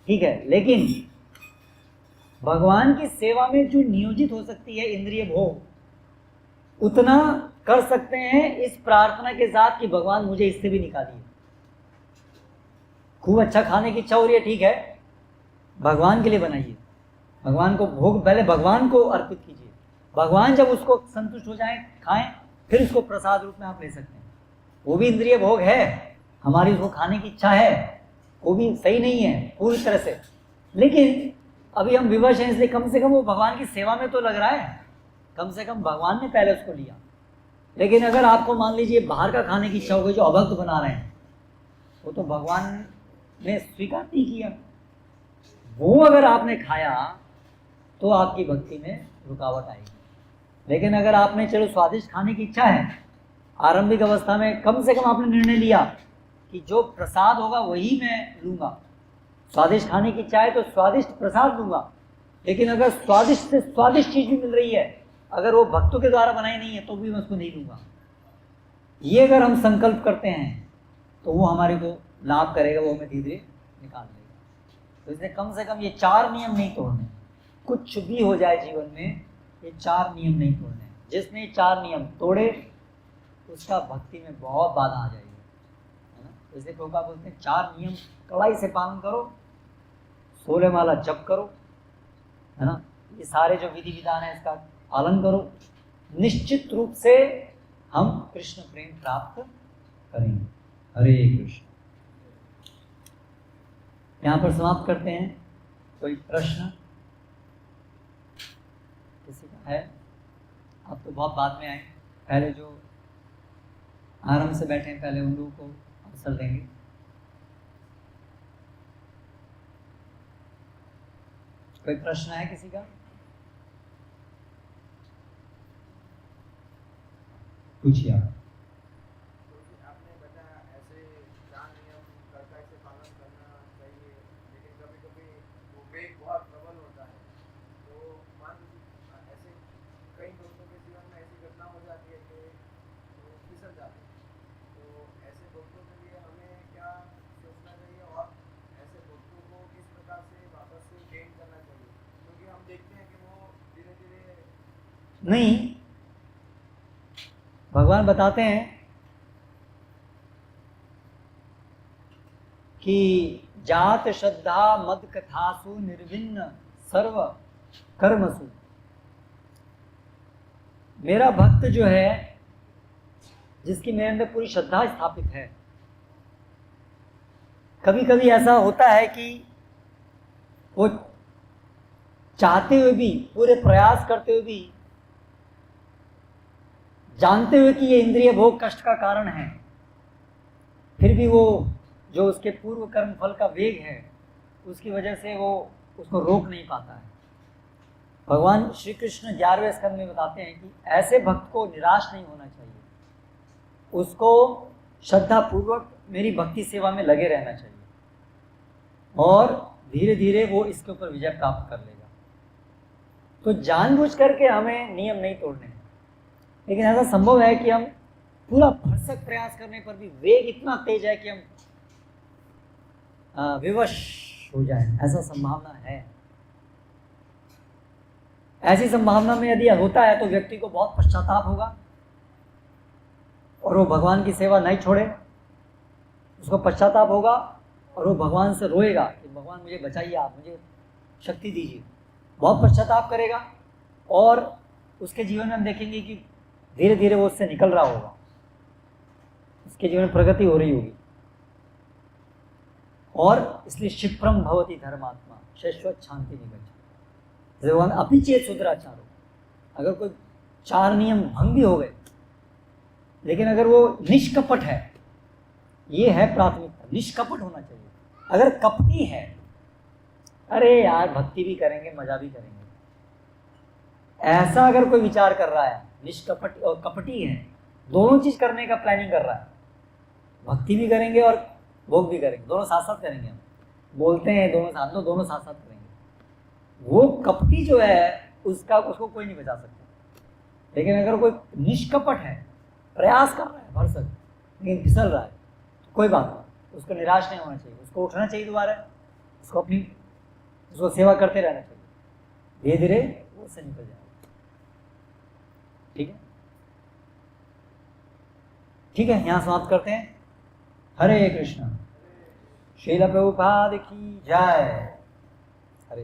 ठीक है, लेकिन भगवान की सेवा में जो नियोजित हो सकती है इंद्रिय भोग, उतना कर सकते हैं इस प्रार्थना के साथ कि भगवान मुझे इससे भी निकालिए। खूब अच्छा खाने की इच्छा हो रही है, ठीक है, भगवान के लिए बनाइए, भगवान को भोग पहले भगवान को अर्पित कीजिए, भगवान जब उसको संतुष्ट हो जाए खाएं, फिर उसको प्रसाद रूप में आप ले सकते हैं। वो भी इंद्रिय भोग है, हमारी उसको खाने की इच्छा है, वो भी सही नहीं है पूरी तरह से, लेकिन अभी हम विवश हैं, इसलिए कम से कम वो भगवान की सेवा में तो लग रहा है, कम से कम भगवान ने पहले उसको लिया। लेकिन अगर आपको मान लीजिए बाहर का खाने की इच्छा हो गई, जो अभक्त बना रहे हैं, वो तो भगवान ने स्वीकार नहीं किया, वो अगर आपने खाया तो आपकी भक्ति में रुकावट आएगी। लेकिन अगर आपने चलो स्वादिष्ट खाने की इच्छा है, आरंभिक अवस्था में कम से कम आपने निर्णय लिया कि जो प्रसाद होगा वही मैं लूँगा, स्वादिष्ट खाने की इच्छा है तो स्वादिष्ट प्रसाद लूँगा, लेकिन अगर स्वादिष्ट से स्वादिष्ट चीज़ भी मिल रही है, अगर वो भक्तों के द्वारा बनाई नहीं है तो भी मैं उसको नहीं लूँगा, ये अगर हम संकल्प करते हैं तो वो हमारे को लाभ करेगा, वो हमें धीरे धीरे निकाल देगा। तो इसलिए कम से कम ये 4 नियम नहीं तोड़ने, कुछ भी हो जाए जीवन में ये 4 नियम नहीं तोड़ने। जिसने ये 4 नियम तोड़े उसका भक्ति में बहुत बाधा आ जाएगी, है ना। इसलिए प्रभुपाद बोलते हैं 4 नियम कड़ाई से पालन करो, 16 माला जप करो, है ना, ये सारे जो विधि विधान है इसका पालन करो, निश्चित रूप से हम कृष्ण प्रेम प्राप्त करेंगे। हरे कृष्ण। यहाँ पर समाप्त करते हैं। कोई प्रश्न किसी का है? आप तो बहुत बाद में आए, पहले जो आराम से बैठे हैं पहले उन लोगों को अवसर देंगे। कोई प्रश्न है किसी का? पूछिए आप। आपने बताया ऐसे 4 नियम कड़ाई से पालन करना चाहिए, लेकिन कभी कभी वो वेग बहुत प्रबल होता है, तो मान लीजिए ऐसे कई दोस्तों के जीवन में ऐसी घटना हो जाती है कि वो फिसल जाते हैं, तो ऐसे दोस्तों के लिए हमें क्या सोचना चाहिए और ऐसे दोस्तों को किस प्रकार से वापस से गेन करना चाहिए, क्योंकि हम देखते हैं कि वो धीरे धीरे नहीं, भगवान बताते हैं कि जात श्रद्धा मद कथासु निर्विन्न सर्व कर्मसु। मेरा भक्त जो है, जिसकी मेरे अंदर पूरी श्रद्धा स्थापित है, कभी कभी ऐसा होता है कि वो चाहते हुए भी, पूरे प्रयास करते हुए भी, जानते हुए कि ये इंद्रिय भोग कष्ट का कारण है, फिर भी वो जो उसके पूर्व कर्म फल का वेग है उसकी वजह से वो उसको रोक नहीं पाता है। भगवान श्री कृष्ण 11वें स्कंद में बताते हैं कि ऐसे भक्त को निराश नहीं होना चाहिए, उसको श्रद्धा पूर्वक मेरी भक्ति सेवा में लगे रहना चाहिए और धीरे धीरे वो इसके ऊपर विजय प्राप्त कर लेगा। तो जानबूझ करके हमें नियम नहीं तोड़ने हैं, लेकिन ऐसा संभव है कि हम पूरा भरसक प्रयास करने पर भी वेग इतना तेज है कि हम विवश हो जाए, ऐसा संभावना है। ऐसी संभावना में यदि होता है तो व्यक्ति को बहुत पश्चाताप होगा और वो भगवान की सेवा नहीं छोड़े, उसको पश्चाताप होगा और वो भगवान से रोएगा कि भगवान मुझे बचाइए, आप मुझे शक्ति दीजिए, बहुत पश्चाताप करेगा और उसके जीवन में हम देखेंगे कि धीरे धीरे वो उससे निकल रहा होगा, उसके जीवन में प्रगति हो रही होगी। और इसलिए क्षिप्रम भवति धर्मात्मा शाश्वत शांति निगच्छति। भगवान अपि चेत सुधराचारो, अगर कोई 4 नियम भंग भी हो गए लेकिन अगर वो निष्कपट है, ये है प्राथमिकता, निष्कपट होना चाहिए। अगर कपटी है, अरे यार भक्ति भी करेंगे मजा भी करेंगे, ऐसा अगर कोई विचार कर रहा है, निष्कपट और कपटी है, दोनों चीज करने का प्लानिंग कर रहा है, भक्ति भी करेंगे और भोग भी करेंगे, दोनों साथ साथ करेंगे, हम बोलते हैं दोनों साथ, दोनों साथ साथ करेंगे, वो कपटी जो है उसको कोई नहीं बचा सकता। लेकिन अगर कोई निष्कपट है, प्रयास कर रहा है भरसक, लेकिन फिसल रहा है, तो कोई बात नहीं, उसको निराश नहीं होना चाहिए, उसको उठना चाहिए दोबारा, उसको सेवा करते रहना चाहिए, धीरे धीरे वो से निकल जाएगा। ठीक है, ठीक है, यहाँ समाप्त करते हैं। हरे कृष्णा। श्रील प्रभुपाद की जय। हरे